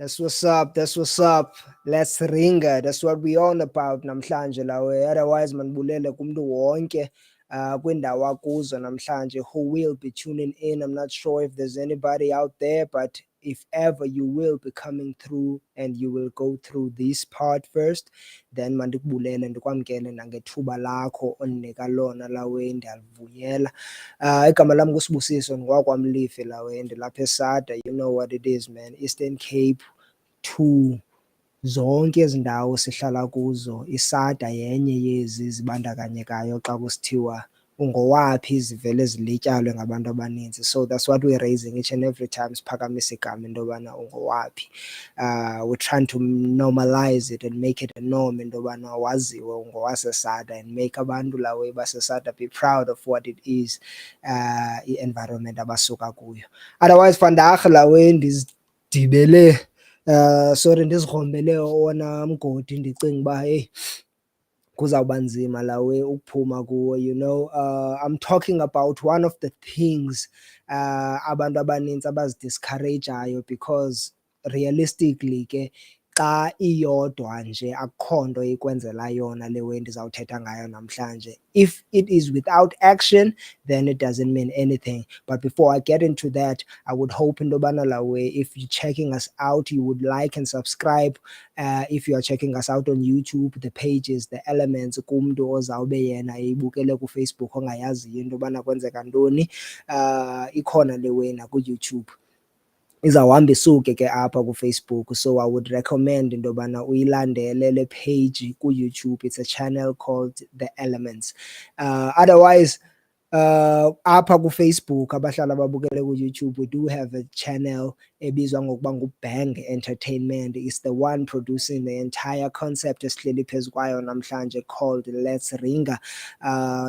That's what's up. That's what's up. Let's ringa. That's what we on about namhlanje lawe. Otherwise manibulele kumntu wonke kwindawo akuzo namhlanje who will be tuning in. I'm not sure if there's anybody out there, but if ever you will be coming through and you will go through this part first, then mandikubulele ndikwamkele nangethuba lakho ondinika lona lawe, ndiyalivuyela. Igama lami kuSibusiso ngokwakwamlife lawe, ndilapha eSada. You know what it is, man. Eastern Cape to zonke ezi ndawo sihlala kuzo. ISADA yenye yezi zibandakanyekayo xa kusithiwa ungowaphi, zivele zilityalwe ngabantu abaninzi. So that's what we're raising each and every time siphakamisa igama into yobana ungowaphi. We're trying to normalize it and make it a norm into yobana waziwe ungowaseSADA and make abantu lawe baseSADA be proud of what it is, i-environment abasuka kuyo. Otherwise vandaag lawe ndizidibele sorry ndizikrombele owona mgodi ndicinga uba hey kuzawuba nzima lawe ukuphuma kuwo. You know, I'm talking about one of the things abantu abanintsi abazidiscourageayo, because realistically ke xa iyodwa nje akukho nto ikwenzela yona le way ndizawuthetha ngayo namhlanje. If it is without action, then it doesn't mean anything. But before I get into that, I would hope into yobana lawe, if you're checking us out, you would like and subscribe. If you are checking us out on YouTube, the pages, the elements, kumntu ozawube yena eyibukele kuFacebook ongayaziyo into yobana kwenzeka ntoni, ikhona le way nakuYouTube. Izawuhamba isuke ke apha kuFacebook. So I would recommend into yobana uyilandele le page kuYouTube. It's a channel called The Elements. Otherwise apha kuFacebook abahlala babukele kuYouTube, we do have a channel ebizwa ngokuba nguBang Entertainment. It's the one producing the entire concept esihleli phezu kwayo namhlanje, called Let's Ringa.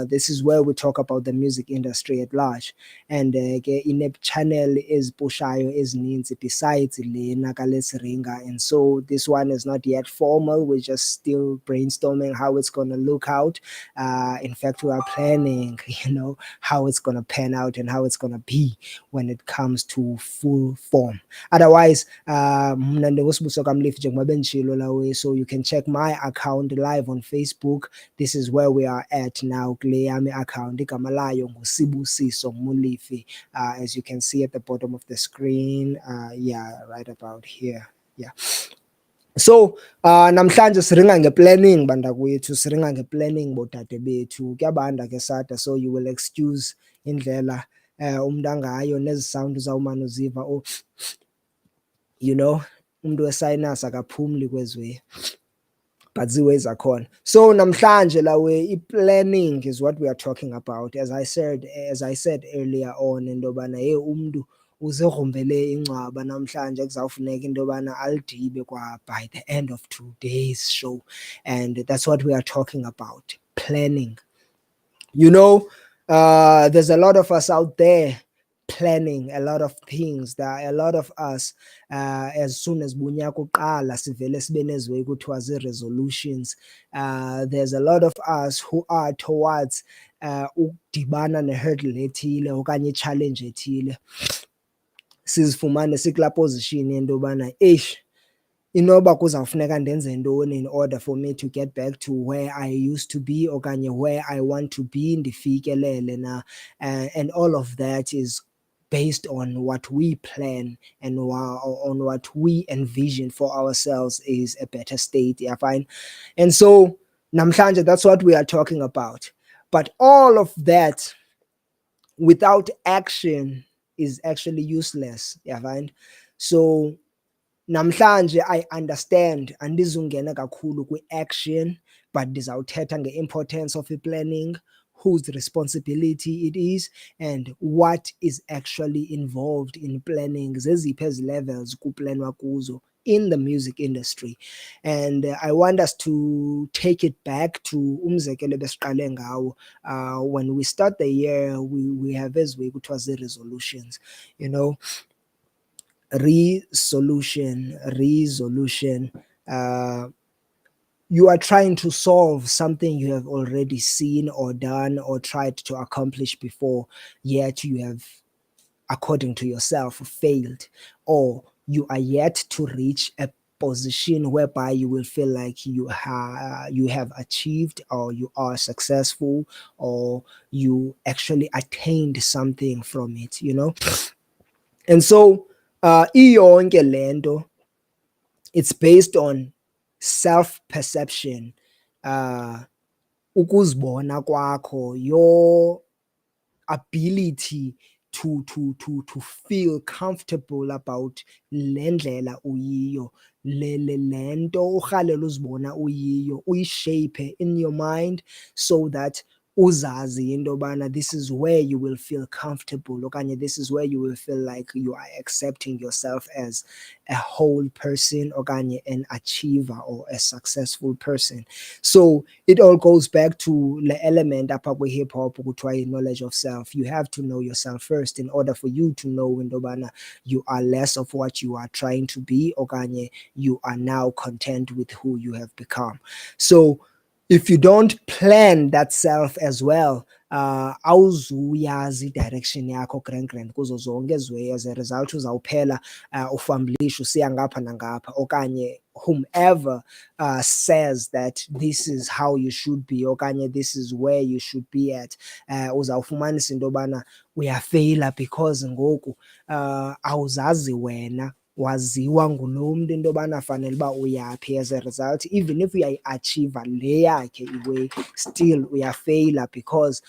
This is where we talk about the music industry at large, and ke ine-channel ezipushayo ezininzi besides lena ka Let's Ringa. And so this one is not yet formal, we're just still brainstorming how it's going to look out. In fact, we are planning, you know, how it's going to pan out and how it's going to be when it comes to full form. Otherwise, mna ndinguSibusiso kaMlifi njengoba benditshilo lawe. So you can check my account live on Facebook. This is where we are at now. Kule yami account igama layo nguSibusiso Mulifi, as you can see at the bottom of the screen. Yeah, right about here. Yeah. So namhlanje siringa nge-planning bantakwethu, siringa nge-planning bodade bethu. Kuyabanda ke Sada, so you will excuse indlela umuntu angayo nezi sound uzawumane uziva, you know, umuntu we-sinus akaphumli kwezwe, but ziways akhona. So namhlanje lawe i-planning is what we are talking about. As I said earlier on into yobana hey umuntu uzegrumbele incwaba namhlanje kuzawufuneka into yobana alidibe kwa by the end of today's show, and that's what we are talking about, planning. You know, there's a lot of us out there planning a lot of things. There are a lot of us, as soon as bunyaka uqala sivele sibe neziwe kuthiwa zii-resolutions. There's a lot of us who are towards ukudibana ne-hurdle ethile okanye i-challenge ethile, sizifumane sikula position yento yobana inoba kuzawufuneka ndenze ntoni in order for me to get back to where I used to be okanye where I want to be, ndifikelele na, and all of that is based on what we plan and on what we envision for ourselves is a better state. Yeah, fine. And so namhlanje, that's what we are talking about. But all of that without action is actually useless. Yeah, fine. So namhlanje I understand andizungena kakhulu kwi-action, but ndizawuthetha nge-importance of i-planning, whose responsibility it is, and what is actually involved in planning. Zeziphi ezi levels kuplanwa kuzo in the music industry. And I want us to take it back to umzekelo besiqale ngawo. When we start the year, we have eziwe kuthiwa zii-resolutions, you know. Resolution. You are trying to solve something you have already seen or done or tried to accomplish before, yet you have, according to yourself, failed, or you are yet to reach a position whereby you will feel like you have achieved, or you are successful, or you actually attained something from it, you know. And so iyonke lento, it's based on self perception, uh ukuzibona kwakho, your ability to feel comfortable about le ndlela uyiyo, lento urhalela uzibona uyiyo, uyishape in your mind, so that uzazi into yobana this is where you will feel comfortable, okanye this is where you will feel like you are accepting yourself as a whole person, okanye an achiever or a successful person. So it all goes back to the element apha kwe-hip hop kuthiwa knowledge of self. You have to know yourself first in order for you to know into yobana you are less of what you are trying to be, okanye you are now content with who you have become. So if you don't plan that self as well, awuzuyazi direction yakho grand kuzo zonke ezi as a result uzawuphela ufambilisha usiya ngapha nangapha, okanye whomever says that this is how you should be, okanye this is where you should be at, uzawufumanisa into yobana uyafeyila because ngoku awuzazi wena, waziwa ngulo mntu into yobana fanele uba uyaphi. As a result, even if uyayiachieva le yakhe iway, still uyafeyila because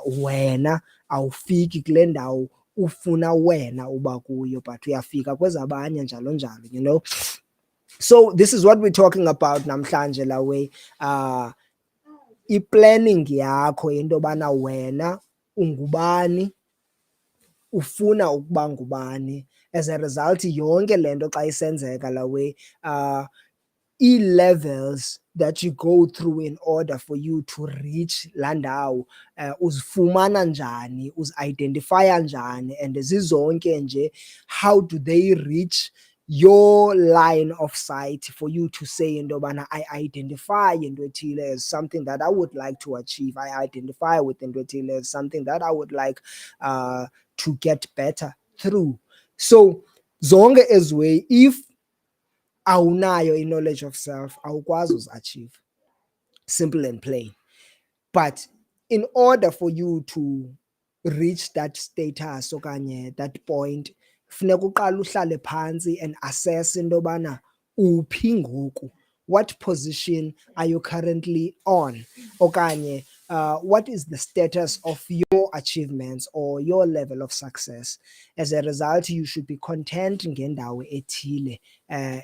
wena awufiki kule ndawo ufuna wena uba kuyo, but uyafika kwezabanye njalo njalo, you know. So this is what we're talking about namhlanje la way. I-planning yakho into yobana wena ungubani, ufuna ukuba ngubani. As a result, yonke lento xa isenzeka la way, ii-levels that you go through in order for you to reach laa ndawo, uzifumana njani, uzi-identifya njani, and zizonke nje, how do they reach your line of sight for you to say into yobana I identify into ethile as something that I would like to achieve, I identify with into ethile as something that I would like to get better through. So zonke ezi way, if awunayo i-knowledge of self, awukwazi uzi-achieve, simple and plain. But in order for you to reach that status, okanye that point, funeka uqala uhlale phantsi and assess into yobana uphi ngoku, what position are you currently on, okanye what is the status of your achievements or your level of success. As a result, you should be content ngendawo ethile,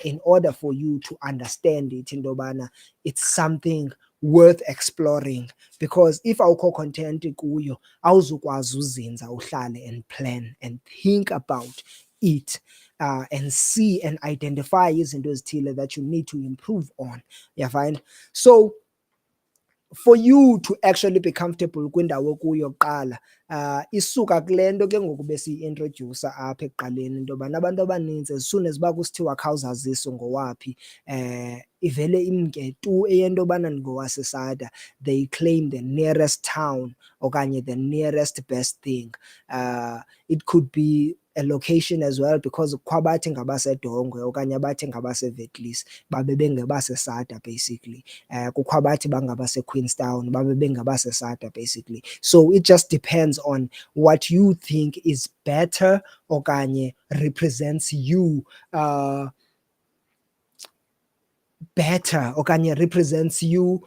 in order for you to understand it into yobana it's something worth exploring. Because if awukho content kuyo, awuzukwazi uzinza uhlale and plan and think about it, and see and identify izinto ezithile that you need to improve on. You find? So for you to actually be comfortable kwindawo kuyo kuqala, isuka kule nto ke ngoku besiyi-introdyusa apha ekuqaleni, into yobana abantu abaninzi as soon as uba kusithiwa khawuzaziso ngowaphi, ivele imke tu eyento yobana ndingowasesada, they claim the nearest town, okanye the nearest best thing. It could be a location as well, because kukho abathi ngabasedongwe okanye abathi ngabasevetlisa babe bengebasesada basically. Kukho abathi bangabaseQueenstown babe bengabasesada basically. So it just depends on what you think is better, okanye represents you better, okanye represents you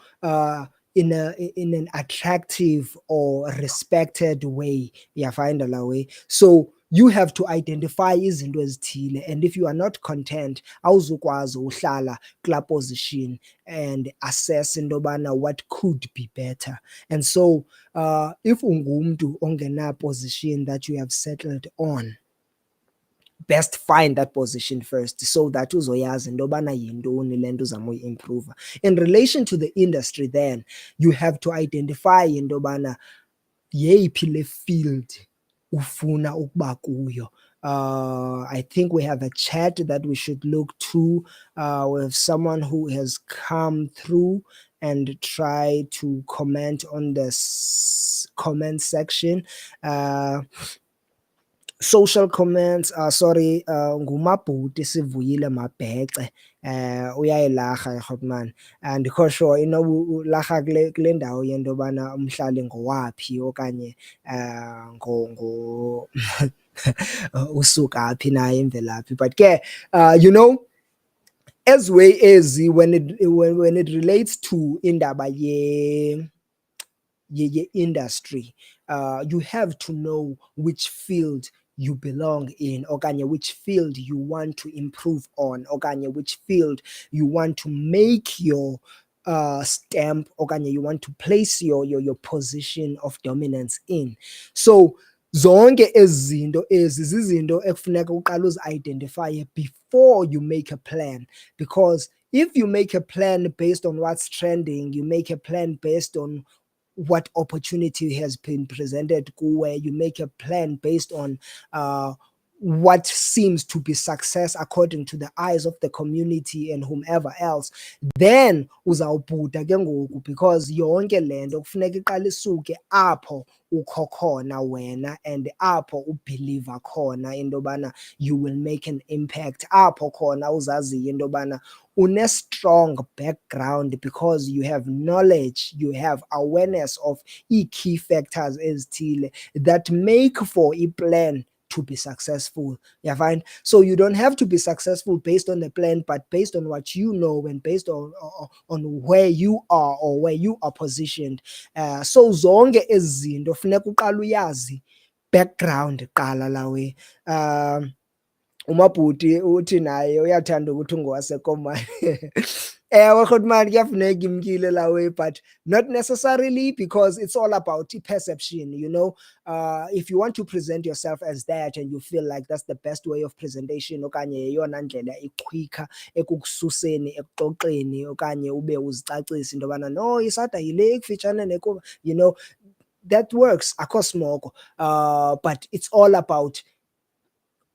in an attractive or respected way. Find a way. So you have to identify izinto ezithile, and if you are not content, awuzukwazi uhlala kula position and assess into yobana what could be better. And so if ungumntu ongena position that you have settled on, best find that position first, so that uzoyazi into yobana yintoni le nto uzama uyi-improve. In relation to the industry, then you have to identify into yobana yeyiphi le field ufuna ukuba kuyo. I think we have a chat that we should look to, with someone who has come through and try to comment on the comment section. social comments, sorry, ngumabhuti Sivuyile Mabhece, uyayilarha Hotman, andikho sure inoba ularha kule ndawo yento yobana umhlali ngowaphi okanye usuka phi naye imvelaphi. But ke you know, as way as when it relates to indaba ye-industry, you have to know which field you belong in, okanye which field you want to improve on, okanye which field you want to make your stamp, okanye you want to place your position of dominance in. So zonke ezi zinto ezi zizinto ekufuneka uqala uzi-identifye before you make a plan, because if you make a plan based on what's trending, you make a plan based on what opportunity has been presented kuwe, you make a plan based on what seems to be success according to the eyes of the community and whomever else, then uzawubhuda ke ngoku, because yonke le nto kufuneka iqala isuke apho ukho khona wena and apho ubhiliva khona into yobana you will make an impact, apho khona uzaziyo into yobana une-strong background because you have knowledge, you have awareness of key factors ezithile that make for i-plan to be successful. You find? So you don't have to be successful based on the plan, but based on what you know and based on where you are or where you are positioned. So zonke ezi zinto funeka uqala uyazi background qala lawe. Umabhuti uthi naye uyathanda ukuthi ungowasekomane. Ewe Khotmani, kuyafuneka imkile la way, but not necessarily, because it's all about perception, you know. If you want to present yourself as that and you feel like that's the best way of presentation, okanye yeyona ndlela iqhwikha ekukususeni ekuxoxeni, okanye ube uzicacisa into yobana no isada yile ikufitshane nekuba, you know, that works akho smoko. But it's all about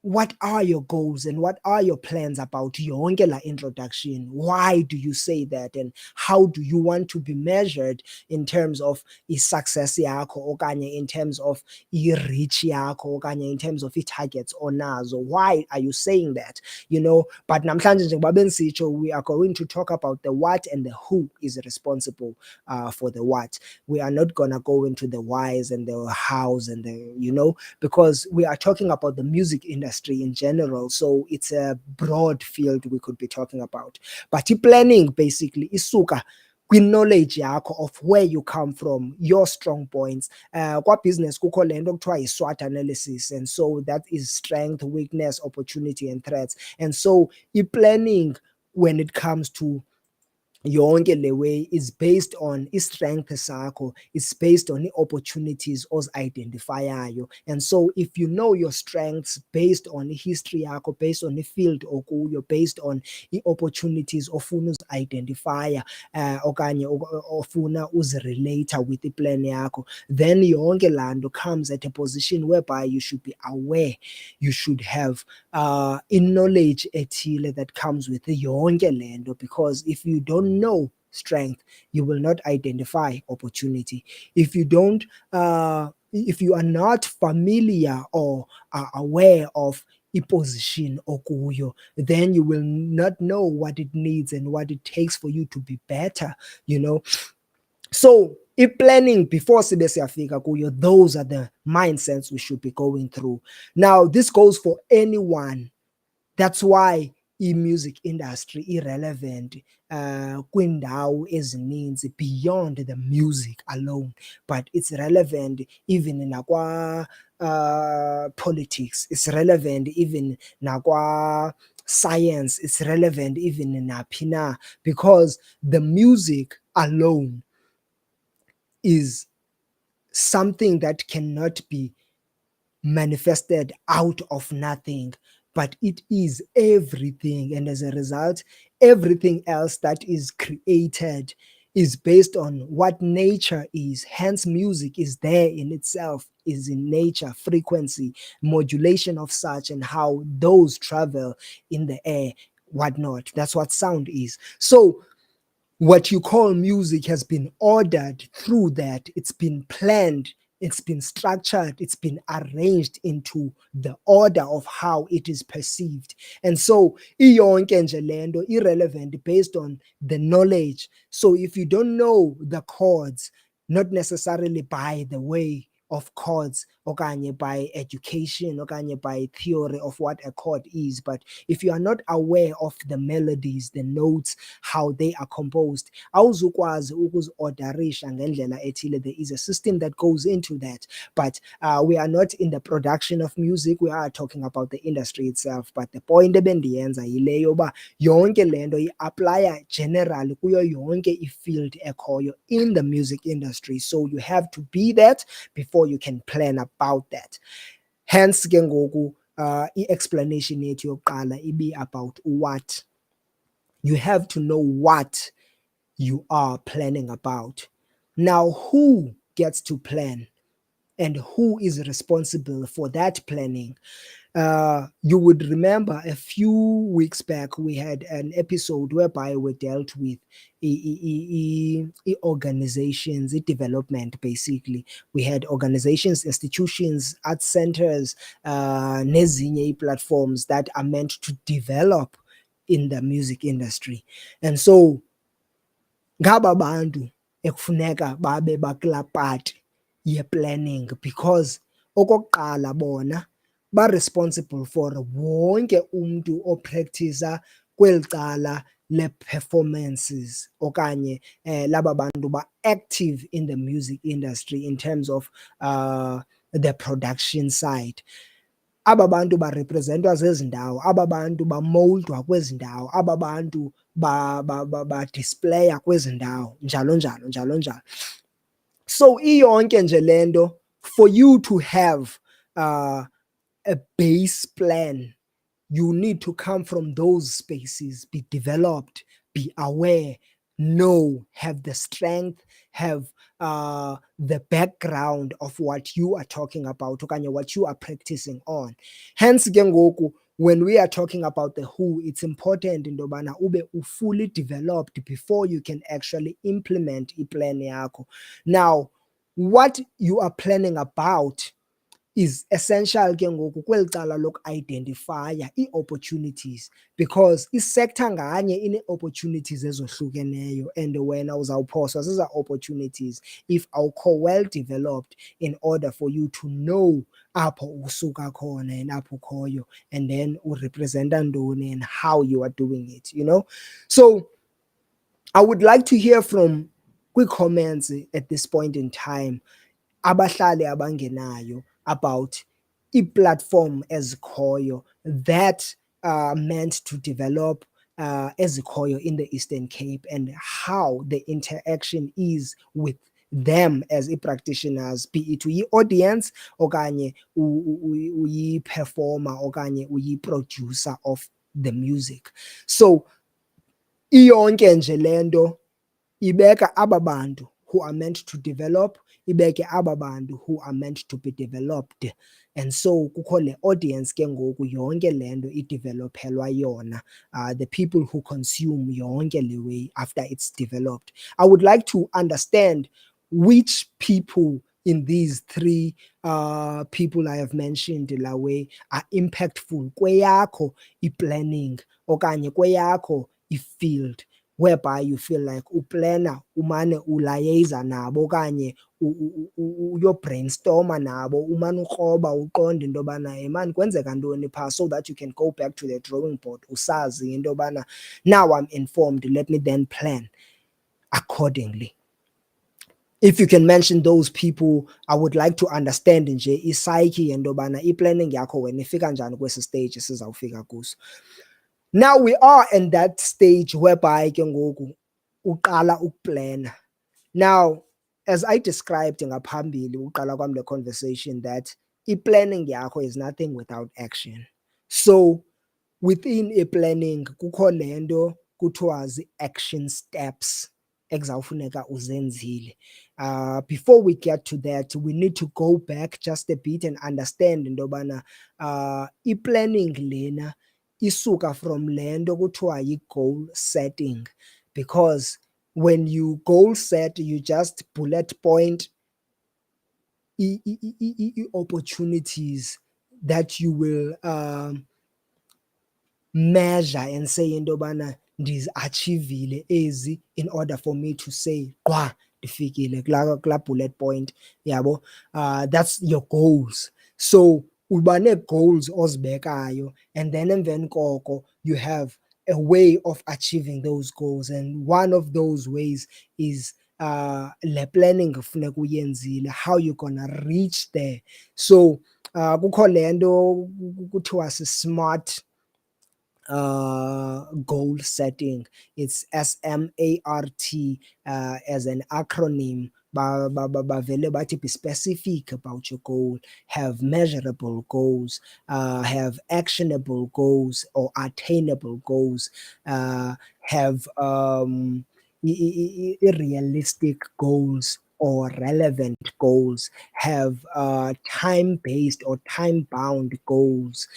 what are your goals and what are your plans about yonke la introduction. Why do you say that, and how do you want to be measured in terms of i-success yakho, okanye in terms of i-reach yakho, okanye in terms of i-targets onazo? Why are you saying that, you know? But namhlanje njengoba bensitsho, we are going to talk about the what and the who is responsible for the what. We are not gonna go into the whys and the hows and the, you know, because we are talking about the music industry in general, so it's a broad field we could be talking about. But planning basically isuka kwiknowledge yakho of where you come from, your strong points. Kwa-business kukho le nto kuthiwa yi-SWOT analysis, and so that is strength, weakness, opportunity and threats. And so i-planning, when it comes to yonke le way, is based on i-strength sakho, it's based on i-opportunities ozi-identifyayo. And so if you know your strengths based on i-history yakho, based on i-field okuyo, based on i-opportunities ofuna uzi-identifya okanye ofuna uzirelate with i-plan yakho, then yonke laa nto comes at a position whereby you should be aware, you should have in-knowledge ethile that comes with yonke le nto, because if you don't know strength, you will not identify opportunity. If you don't, if you are not familiar or are aware of position okuyo, then you will not know what it needs and what it takes for you to be better, you know. So planning before sibe siyafika kuyo, those are the mindsets we should be going through. Now this goes for anyone. That's why i-music industry irrelevant kwiindawo ezininzi beyond the music alone, but it's relevant even nakwa politics, it's relevant even nakwa science, it's relevant even naphi na, because the music alone is something that cannot be manifested out of nothing, but it is everything. And as a result, everything else that is created is based on what nature is. Hence, music is there in itself, is in nature, frequency, modulation of such, and how those travel in the air, whatnot. That's what sound is. So what you call music has been ordered through that, it's been planned it's been structured, it's been arranged into the order of how it is perceived. And so iyonke nje lento irrelevant based on the knowledge. So if you don't know the chords, not necessarily by the way of chords, okanye by education, okanye by theory of what a chord is, but if you are not aware of the melodies, the notes, how they are composed, awuzukwazi ukuzi-orderisha ngendlela ethile. There is a system that goes into that, but we are not in the production of music, we are talking about the industry itself. But the point ebendiyenza yile yoba yonke lento i-aplya generally kuyo yonke i-field ekhoyo in the music industry. So you have to be that before you can plan about that. Hence ke ngoku i-explanation yethu yokuqala ibe about what. You have to know what you are planning about. Now, who gets to plan and who is responsible for that planning? You would remember a few weeks back we had an episode whereby we dealt with organizations, development. Basically, we had organizations, institutions, art centers, nezinye platforms that are meant to develop in the music industry. And so ngaba bantu ekufuneka babe bakulaa part ye-planning, because okokuqala bona ba-responsible for wonke umntu opracticer kweli cala le-performances okanye laba bantu ba-active in the music industry in terms of the production side. Aba bantu barepresentwa zezi ndawo, aba bantu bamoldwa kwezi ndawo, aba bantu badisplaya kwezi ndawo, njalo njalo njalo njalo. So iyonke nje lento, for you to have a base plan, you need to come from those spaces, be developed, be aware, know, have the strength, have the background of what you are talking about, okanye what you are practicing on. Hence ke ngoku, when we are talking about the who, it's important into yobana ube fully developed before you can actually implement iplan yakho. Now, what you are planning about is essential ke ngoku kweli cala loku-identifya ii-opportunities, because isector nganye ine-opportunities ezohlukeneyo, and wena uzawuphoswa zeza opportunities if awukho well developed in order for you to know apho usuka khona and apho ukhoyo, and then urepresenta ntoni and how you are doing it, you know. So I would like to hear from quick comments at this point in time, abahlali abangenayo, about i-platform ezikhoyo that are meant to develop ezikhoyo in the Eastern Cape, and how the interaction is with them as practitioners, be it uyi-audience okanye uyi-performer okanye uyi-producer of the music. So iyonke nje lento ibeka aba bantu who are meant to develop, ibeke aba bantu who are meant to be developed. And so kukho le audience ke ngoku yonke lento idevelophelwa yona, the people who consume yonke le way after it's developed. I would like to understand which people in these three people I have mentioned la way are impactful kweyakho i-planning okanye kweyakho i-field, whereby you feel like uplana umane ulayeza nabo okanye uyo-brainstorma nabo, umane ukroba uqonde into yobana man kwenzeka ntoni phaa, so that you can go back to the drawing board usazi into yobana now I'm informed, let me then plan accordingly. If you can mention those people, I would like to understand nje i-psyche yento yobana i-planning yakho wena ifika njani kwesi stage sizawufika kuso. Now we are in that stage whereby ke ngoku uqala ukuplana. Now, as I described ngaphambili uqala kwam le conversation, that i-planning yakho is nothing without action. So within i-planning kukho lento kuthiwa zii-action steps ekuzawufuneka uzenzile. Before we get to that, we need to go back just a bit and understand into yobana i-planning lena isuka from lento kuthiwa yi-goal setting, because when you goal set, you just bullet point opportunities that you will measure and say into yobana ndizi-achivile ezi in order for me to say qwa ndifikile kulaa bullet point yabo. That's your goals. So uba nee-goals ozibekayo and then emveni koko you have a way of achieving those goals, and one of those ways is le planning kufuneka uyenzile, how you gonna reach there. So kukho le nto kuthiwa si-smart goal setting. It's SMART as an acronym. Bavele bathi be specific about your goal, have measurable goals, have actionable goals or attainable goals, have realistic goals or relevant goals, have time-based or time-bound goals.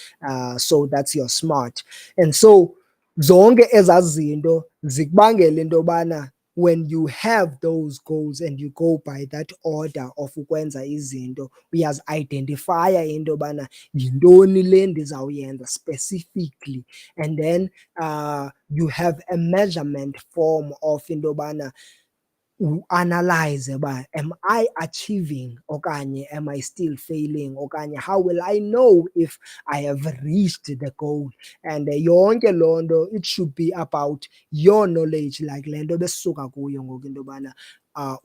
So that's your SMART. And so zonke ezaa zinto zikubangela into yobana when you have those goals and you go by that order of ukwenza izinto, uyazi-identifya into yobana yintoni le ndizawuyenza specifically, and then you have a measurement form of into yobana uanalyze uba am I achieving okanye am I still failing, okanye how will I know if I have reached the goal. And yonke loo nto it should be about your knowledge, like le nto besisuka kuyo ngoku into yobana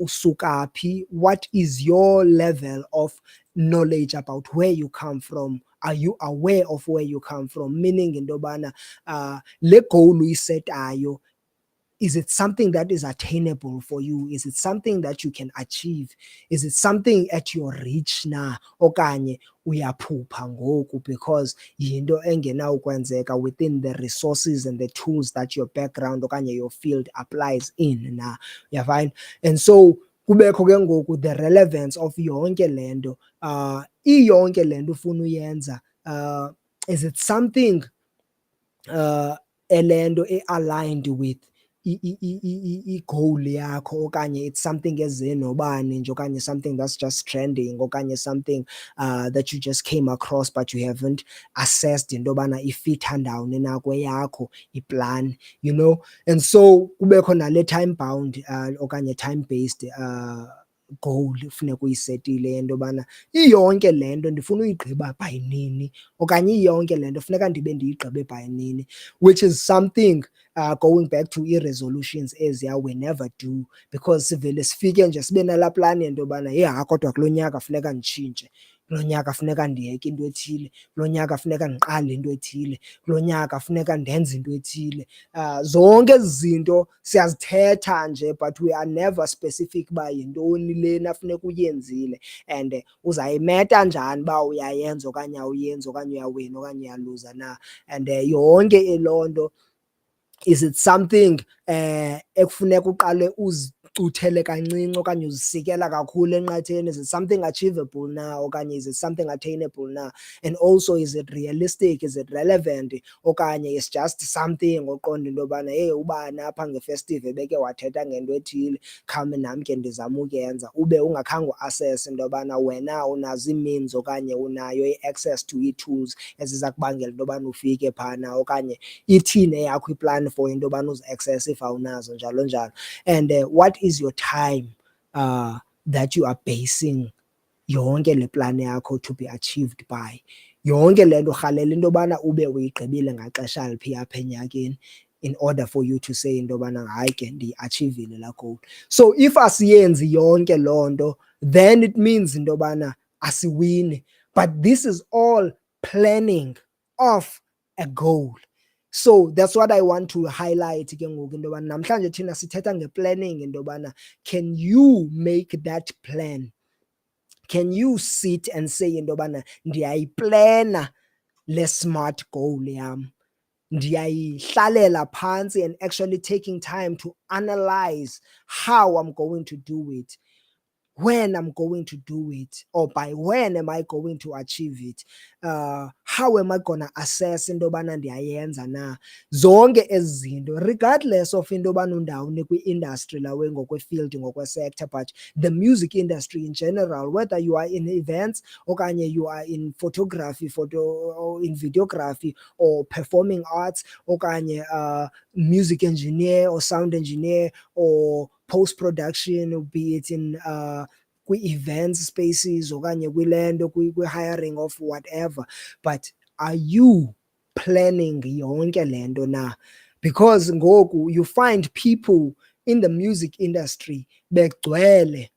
usuka phi, what is your level of knowledge about where you come from. Are you aware of where you come from? Meaning into yobana le goal uyisetayo, is it something that is attainable for you? Is it something that you can achieve? Is it something at your reach na? Okanye uyaphupha ngoku because yinto engenawukwenzeka within the resources and the tools that your background okanye your field applies in na. Uyafine? And so kubekho ke ngoku the relevance of yonke le nto. Iyonke le nto ufuna uyenza, is it something elento e-aligned with i-goal yakho, okanye it's something eze nobani nje, okanye something that's just trending, okanye something that you just came across but you haven't assessed into yobana ifitha ndawoni na kweyakho iplan, you know. And so kubekho nale time bound okanye time based goal funeka uyisetile into yobana iyonke le nto ndifuna uyigqiba by nini, okanye iyonke le nto funeka ndibe ndiyigqibe by nini, which is something going back to i-resolutions eziya we never do, because sivele sifike nje sibe nalaa plan yento yobana yeha kodwa kulo nyaka funeka nditshintshe, kulo nyaka funeka ndiyeke into ethile, kulo nyaka funeka ndiqale into ethile, kulo nyaka funeka ndenze into ethile. Zonke ezi zinto siyazithetha nje but we are never specific uba yintoni lena funeka uyenzile, and uzayimeta njani uba uyayenza okanye awuyenzi, okanye uyawina okanye uyaluza na. And yonke loo nto, is it something ekufuneka uqale uzicuthele kancinci okanye uzisikela kakhulu enqatheni? Is it something achievable na, okanye is it something attainable na? And also, is it realistic, is it relevant, okanye is just something oqonda into yobana hey ubani apha ngefestive ebeke wathetha ngento ethile, khawume nam ke ndizame ukuyenza, ube ungakhange uassess into yobana wena unazo ii-means okanye unayo i-access to ii-tools eziza kubangela into yobana ufike phana, okanye ithini eyakho iplan for into yobana uzi-access if awunazo, njalo njalo. And what is your time that you are basing yonke le plan yakho to be achieved by? Yonke le nto urhalela into yobana ube uyigqibile ngaxesha liphi apha enyakeni, in order for you to say into yobana hayi ke ndiyi-achivile laa goal. So if asiyenzi yonke loo nto, then it means into yobana asiwini. But this is all planning of a goal. So that's what I want to highlight ke ngoku into yobana namhlanje thina sithetha nge-planning into yobana can you make that plan? Can you sit and say into yobana ndiyayiplana le smart goal yam, ndiyayihlalela phantsi and actually taking time to analyze how I'm going to do it, when I'm going to do it, or by when am I going to achieve it. How am I gonna assess into yobana ndiyayenza na. Zonke ezi zinto regardless of into yobana undawoni kwi-industry lawe ngokwe-field ngokwe-sector, but the music industry in general, whether you are in events okanye you are in photography, or in videography, or performing arts, okanye music engineer or sound engineer or post-production, be it in kwi-events spaces okanye kwilento kwi-hiring of whatever. But are you planning yonke lento na? Because ngoku you find people in the music industry begcwele,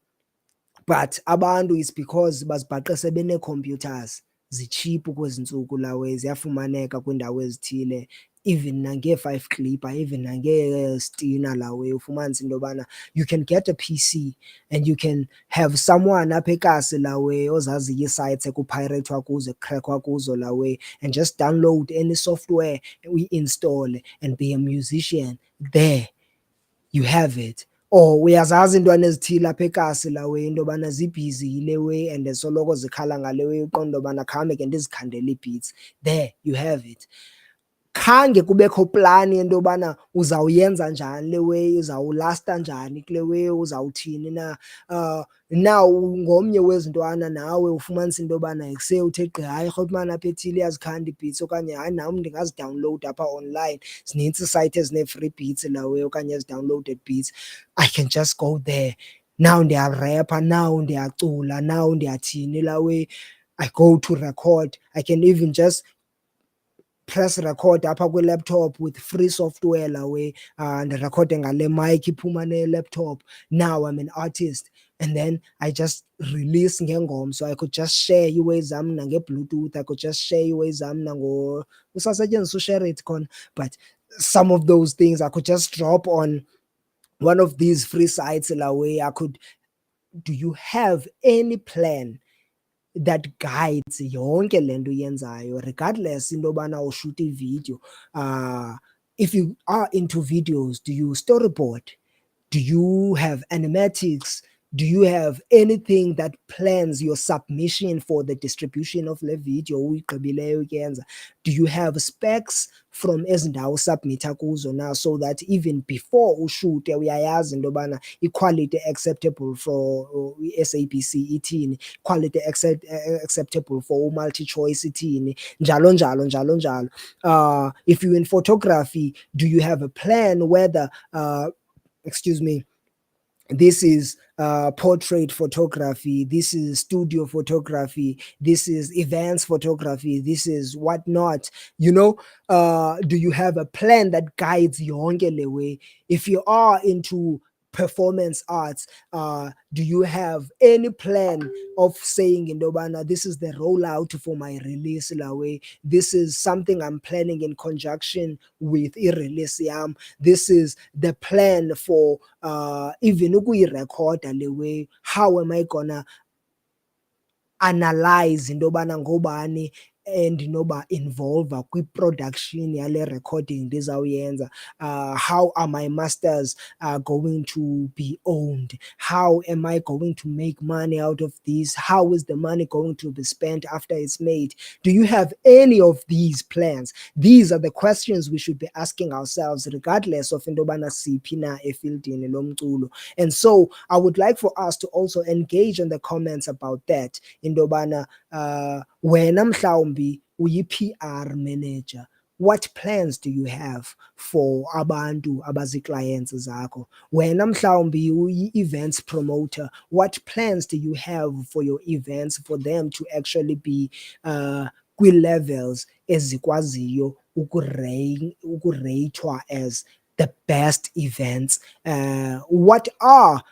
but abantu is because bazibhaqe sebenee-computers zitshiphu kwezi ntsuku lawe, ziyafumaneka kwiindawo ezithile, even nangee-five clipper, even nangee-stina lawe, ufumanise into yobana you can get a PC and you can have someone apha ekasi lawe ozaziyo ii-sites ekupirathwa kuzo, ekukrekhwa kuzo lawe, and just download any software, uyi-installe and be a musician there. You have it. Or uyazazi iintwana ezithile apha ekasi lawe into yobana zibhizi yile way and soloko zikhala ngale way, uqonda into yobana khawuhambe ke ndizikhandele ii-beats. There you have it. Khange kubekho plani yento yobana uzawuyenza njani le way, uzawulasta njani kule way, uzawuthini na. Now ngomnye wezintwana nawe ufumanisa into yobana kuse uthe gqi hayi rhotmana apha ethile iyazikhanda ii-beats, okanye hayi nam ndingazidawunlowuda apha online, zinintsi iisayithi ezinee-free beats lawe okanye ezi-downloaded beats. I can just go there. Now ndiyarepha, now ndiyacula, now ndiyathini la way. I go to record. I can even just press record apha kwi-laptop with free software lawe, ndirekhode ngale mic iphuma ne-laptop. Now I'm an artist, and then I just release ngengoma. So I could just share iiways zam nange-Bluetooth, I could just share iiways zam usasetyenziswa ushare it khona, but some of those things I could just drop on one of these free sites lawe. Do you have any plan that guides yonke lento uyenzayo, regardless into yobana ushuta ividiyo? If you are into videos, do you storyboard? Do you have animatics? Do you have anything that plans your submission for the distribution of le video uyigqibileyo ukuyenza? Do you have specs from ezi ndawo usubmitha kuzo na, so that even before ushute uyayazi into yobana i-quality acceptable for i-SABC ithini, quality acceptable for uMultiChoice ithini, njalo njalo njalo njalo. If you're in photography, do you have a plan whether excuse me, this is portrait photography, this is studio photography, this is events photography, this is whatnot, do you have a plan that guides yonke le way? If you are into performance arts, do you have any plan of saying into yobana this is the rollout for my release lawe, this is something I'm planning in conjunction with i-release yam, this is the plan for even ukuyirekhoda le way, how am I gonna analyze into yobana ngobani endinoba involve kwi-production yale recording ndizawuyenza. How are my masters going to be owned? How am I going to make money out of this? How is the money going to be spent after it's made? Do you have any of these plans? These are the questions we should be asking ourselves, regardless of into yobana siphi na efieldini lomculo. And so I would like for us to also engage in the comments about that, into yobana wena mhlawumbi uyi-PR manager, what plans do you have for abantu abazi-clients zakho? Wena mhlawumbi uyi-events promoter, what plans do you have for your events, for them to actually be kwi-levels ezikwaziyo ukureyithwa as the best events? What are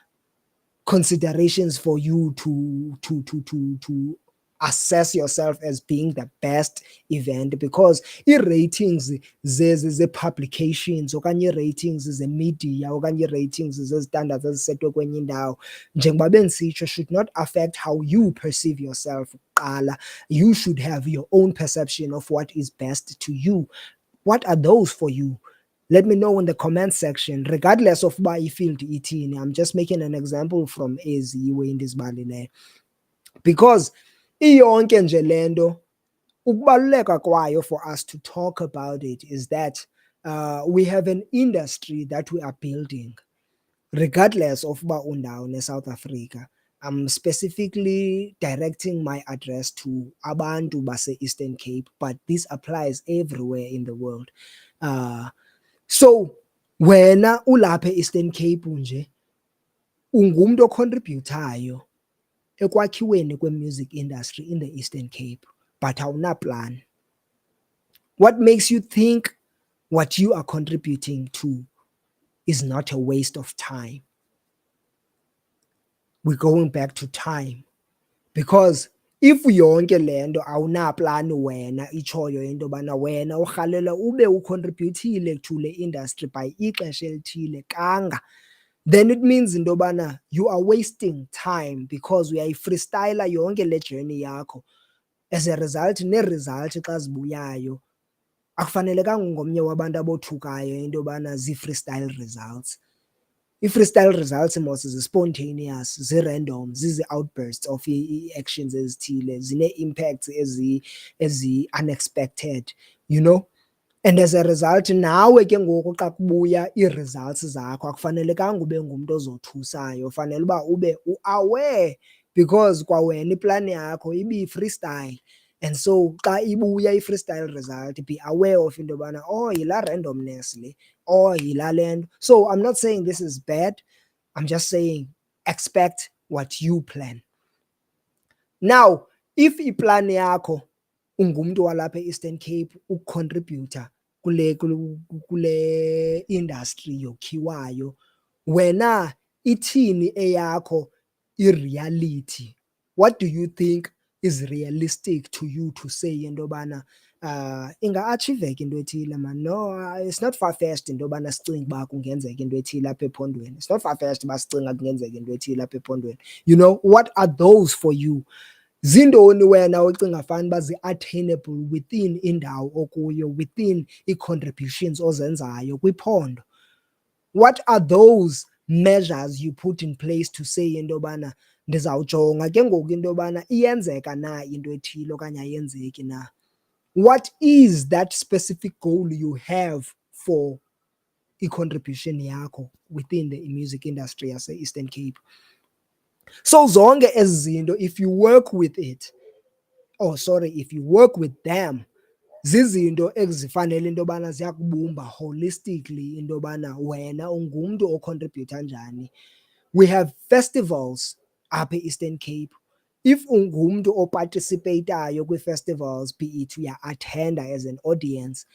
considerations for you to assess yourself as being the best event? Because i-ratings ze-publications okanye i-ratings ze-media okanye i-ratings zezi-standards ezisetwe kwenye indawo, njengoba bendisitsho, should not affect how you perceive yourself kuqala. You should have your own perception of what is best to you. What are those for you? Let me know in the comment section, regardless of uba ifield ithini. I'm just making an example from eziwe endizibalileyo, because iyonke nje le nto ukubaluleka kwayo for us to talk about it is that we have an industry that we are building, regardless of uba undawoni eSouth Africa. I'm specifically directing my address to abantu base-Eastern Cape, but this applies everywhere in the world. So wena ulapha e-Eastern Cape nje ungumntu ocontributayo ekwakhiweni kwe-music industry in the Eastern Cape, but awunaplan. What makes you think what you are contributing to is not a waste of time? We're going back to time, because if yonke le nto awunaplani wena itshoyo into yobana wena urhalela ube ucontributile to le industry by ixesha elithile kanga, then it means into yobana you are wasting time, because uyayifreestyla yonke le journey yakho. As a result, nee-result xa zibuyayo akufanelekanga ungomnye wabantu abothukayo into yobana zii-freestyle results. I-freestyle results mos zi-spontaneous, zi-random, zizi-outbursts of ii-actions ezithile, zinee-impacts ezi-unexpected, you know. And as a result, nawe ke ngoku xa kubuya ii-results zakho akufanelekanga ube ngumntu ozothusayo, ufanele uba ube u-aware, because kwawena iplani yakho ibi-freestyle. And so xa ibuya i-freestyle result, be aware of into yobana oh yilaa randomness le, or yilaa le nto. So I'm not saying this is bad, I'm just saying expect what you plan. Now if iplani yakho ungumntu walapha e-Eastern Cape ukucontributor kule industry yokhiwayo, wena ithini eyakho i-reality? What do you think is realistic to you to say into yobana inga-achiveka into ethile man? No, it's not far-fetched into yobana sicinge uba kungenzeka into ethile apha ephondweni. It's not far-fetched uba sicinga kungenzeka into ethile apha ephondweni. You know, what are those for you? Zintoni wena ocinga fanuba zi-attainable within indawo okuyo, within ii-contributions ozenzayo kwiphondo? What are those measures you put in place to say into yobana ndizawujonga ke ngoku into yobana iyenzeka na into ethile okanye ayenzeki na? What is that specific goal you have for i-contribution yakho within the music industry yase-Eastern Cape? So zonke ezi zinto, if you work with it, if you work with them, zizinto ezifanele into yobana ziyakubumba holistically into yobana wena ungumntu ocontributa njani. We have festivals apha e-Eastern Cape. If ungumntu oparticipatayo kwii-festivals, be it uya-attenda as an audience,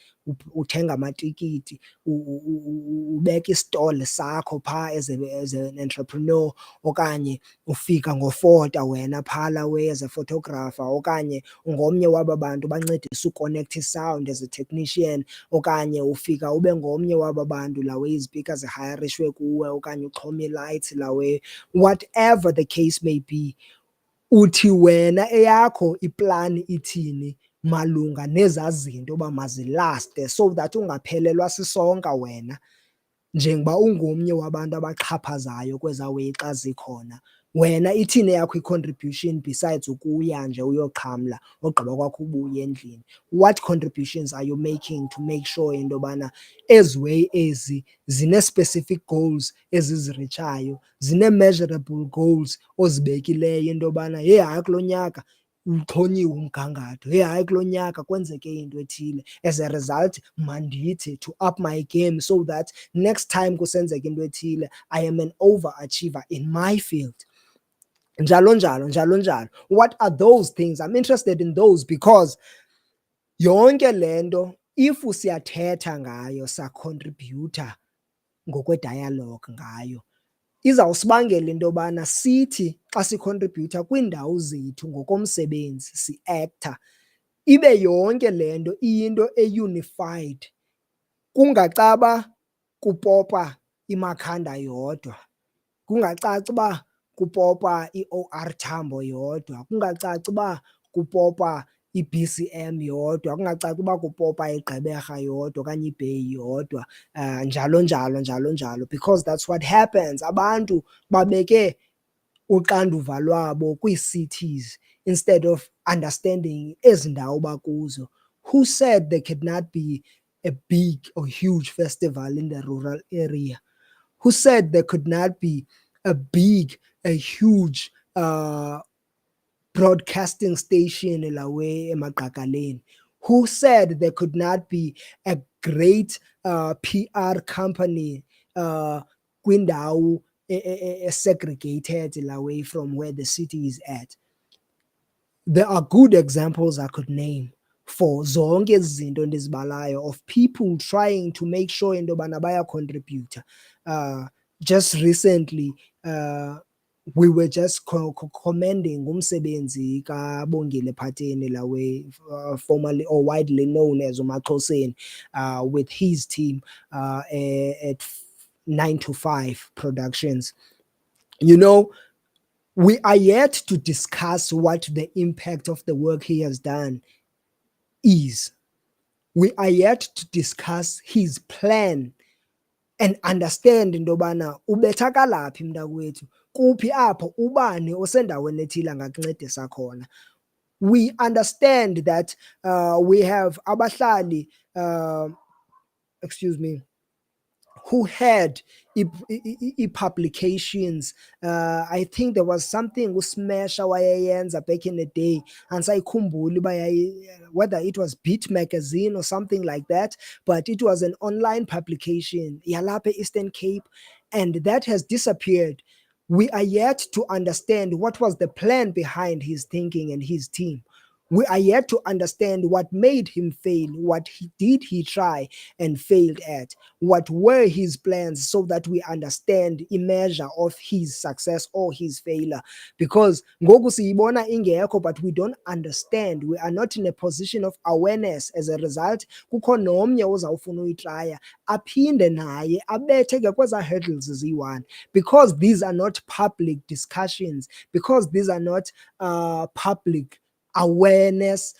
uthenga amatikiti, ubeka istall sakho phaa as an entrepreneur, okanye ufika ngofota wena phala as a photographer, okanye ungomnye waba bantu bancedisa ukonektha isound as a technician, okanye ufika ube ngomnye waba bantu lawe izipika zihayarishwe kuwe, okanye uxhome ii-lights lawe, whatever the case may be. Uthi wena eyakho iplani ithini malunga nezaa zinto uba mazilaste, so that ungaphelelwa sisonka wena njengoba ungomnye wabantu abaxhaphazayo kwezaa way xa zikhona. Wena ithini eyakho i-contribution besides ukuya nje uyoxhamla ogqiba kwakho ubuye endlini? What contributions are you making to make sure into yobana ezi way ezi zine-specific goals eziziritshayo, zine-measurable goals ozibekileyo into yobana heyi hayi kulo nyaka uxhonyiwe umgangatho, heyi hayi kulo nyaka kwenzeke into ethile, as a result mandithi to up my game so that next time kusenzeka into ethile I am an overachiever in my field. Njalo njalo njalo njalo. What are those things? I'm interested in those, because yonke le nto if siyathetha ngayo sacontributor ngokwe-dialogue ngayo, izawusibangela into yobana sithi xa sicontributor kwiindawo zethu ngokomsebenzi si-actor, ibe yonke le nto iyinto e-unified, kungacaba kupopa iMakhanda yodwa, kungacaci uba kupopa i-OR Tambo yodwa, kungacaci uba kupopa i-BCM yodwa, kungacaci uba kupopa igqeberha yodwa okanye ibheyi yodwa, njalo njalo njalo njalo, because that's what happens. Abantu babeke uxanduva lwabo kwii-cities instead of understanding ezi ndawo bakuzo. Who said there could not be a big or huge festival in the rural area? Who said there could not be a huge broadcasting station lawe emagqagaleni? Who said there could not be a great PR company kwindawo segregated away from where the city is at? There are good examples I could name for zonke ezi zinto ndizibalayo of people trying to make sure into yobana bayacontributor. Just recently we were just commending umsebenzi kaBongile Phateni lawe, formerly or widely known as uMaxhoseni, with his team at 9 to 5 Productions. You know, we are yet to discuss what the impact of the work he has done is. We are yet to discuss his plan and understand into yobana ubethakalaphi mntakwethu, kuphi apho, ubani osendaweni ethile angakuncedisa khona. We understand that we have abahlali, excuse me, who had publications. I think there was something uSmash awayeyenza back in the day, andisayikhumbuli uba whether it was Beat Magazine or something like that, but it was an online publication yalapha Eastern Cape, and that has disappeared. We are yet to understand what was the plan behind his thinking and his team. We are yet to understand what made him fail, what he try and failed at, what were his plans, so that we understand a measure of his success or his failure. Because ngoku siyibona ingekho, but we don't understand. We are not in a position of awareness. As a result, kukho nomnye ozawufuna uyitraya aphinde naye abethe ke kweza hurdles ziyi-1, because these are not public discussions, because these are not public awareness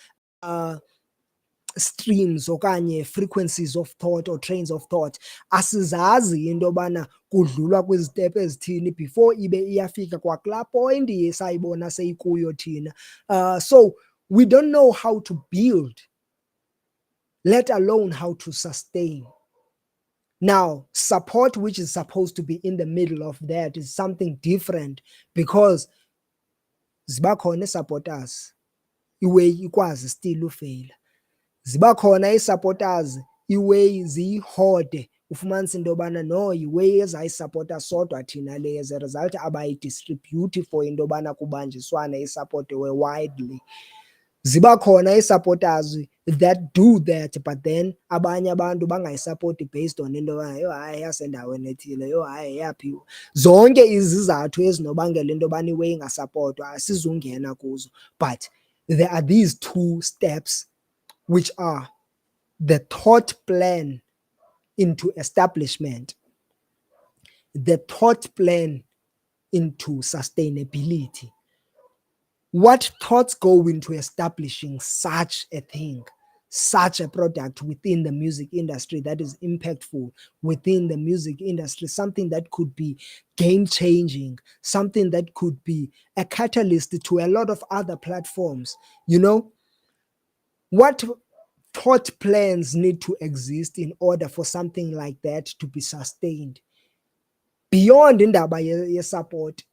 streams okanye frequencies of thought or trains of thought. Asizazi into yobana kudlulwa kwizitepu ezithini before ibe iyafika kwakulaa point sayibona seyikuyo thina. So we don't know how to build, let alone how to sustain. Now, support, which is supposed to be in the middle of that, is something different, because ziba khona supporters iway ikwazi still ufeyila, ziba khona ii-supporters iway ziyihode, ufumanise into yobana no yiway ezayisapota sodwa thina le, as a result abayidistribhuyuthi for into yobana kubanjiswane isapotiwe widely. Ziba khona ii-supporters that do that, but then abanye abantu bangayisapoti based on into yobana yho hayi yasendaweni ethile, yho hayi yaphi. Zonke izizathu ezinobangela into yobana iway ingasapotwa asizungena kuzo, but there are these 2 steps, which are the thought plan into establishment, the thought plan into sustainability. What thoughts go into establishing such a thing, such a product within the music industry that is impactful within the music industry, something that could be game-changing, something that could be a catalyst to a lot of other platforms, you know? What thought plans need to exist in order for something like that to be sustained? Beyond indaba ye-support,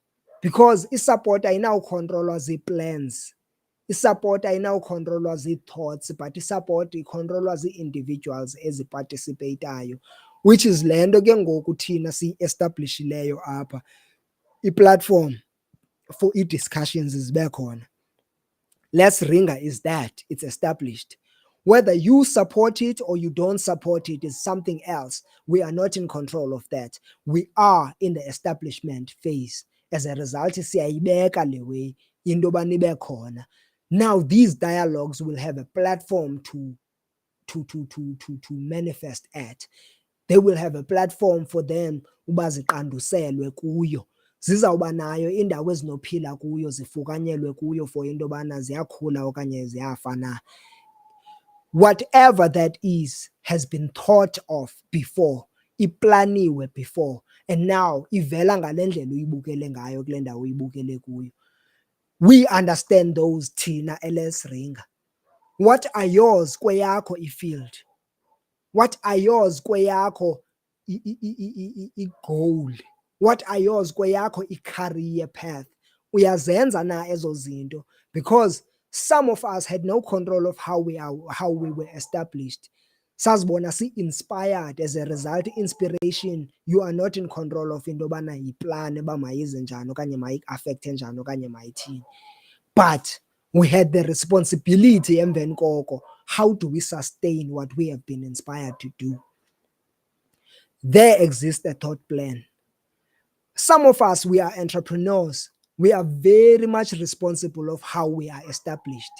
because i-support ayinawukhontrolwa zii-plans, i-support ayinawukhontrolwa zii-thoughts, but i-support ikhontrolwa zii-individuals eziparticipatayo, which is le nto ke ngoku thina siyi-establishileyo apha, i-platform for ii-discussions zibe khona. Let's Ringa is that, it's established. Whether you support it or you don't support it is something else. We are not in control of that. We are in the establishment phase. As a result, siyayibeka le way into yoba nibe khona. Now these dialogues will have a platform to manifest at. They will have a platform for them uba ziqanduselwe kuyo. zizawuba nayo indawo ezinophila kuyo, zifukanyelwe kuyo for into yobana ziyakhula okanye ziyafa na. Whatever that is has been thought of before, iplaniwe before, and now ivela ngale ndlela uyibukele ngayo kule ndawo uyibukele kuyo. We understand those thina LS Ringa. What are yours kweyakho ifield? What are yours kweyakho i-goal? What are yours kweyakho i-career path? Uyazenza na ezo zinto? Because some of us had no control of how we were established. Sazibona si-inspired as a result, inspiration, you are not in control of into yobana yiplane uba mayize njani okanye mayi-affecte njani okanye mayithini. But we had the responsibility emveni koko, how do we sustain what we have been inspired to do? There exists a thought plan. Some of us, we are entrepreneurs. We are very much responsible of how we are established.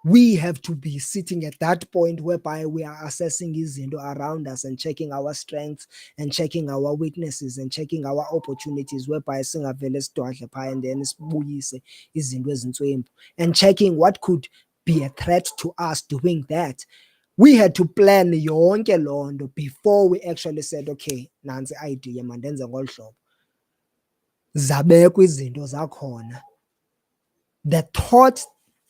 We have to be sitting at that point whereby we are assessing izinto around us and checking our strengths and checking our weaknesses and checking our opportunities, whereby singavele sidwadle phaa and then sibuyise izinto ezintswempu, and checking what could be a threat to us doing that. We had to plan yonke loo nto before we actually said, okay, nantsi idea mandenze ngolu hlobo. Zabekwa izinto zakhona. The thought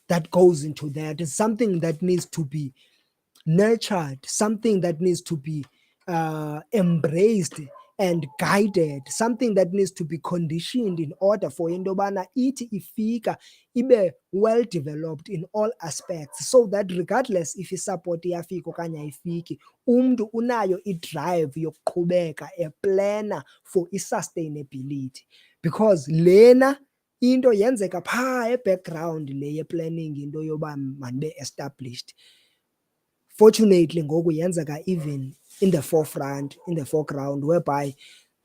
that goes into that is something that needs to be nurtured, something that needs to be embraced and guided, something that needs to be conditioned in order for into yobana ithi ifika ibe well developed in all aspects, so that regardless if isupport iyafika okanye ayifiki, umntu unayo i-drive yokuqhubeka eplana for i-sustainability. Because lena into yenzeka phaa e-background le ye-planning into yoba manibe established. Fortunately ngoku yenzeka even in the foreground, whereby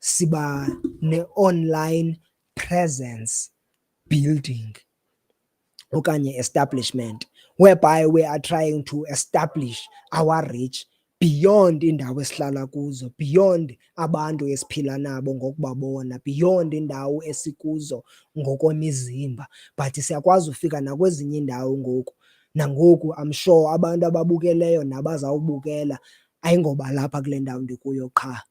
siba ne-online presence building okanye establishment, whereby we are trying to establish our reach beyond indawo esihlala kuzo, beyond abantu esiphila nabo ngokubabona, beyond indawo esikuzo ngokwemizimba, but siyakwazi ufika nakwezinye iindawo ngoku. Nangoku I'm sure abantu ababukeleyo nabazawubukela ayingoba lapha kule ndawo ndikuyo qha.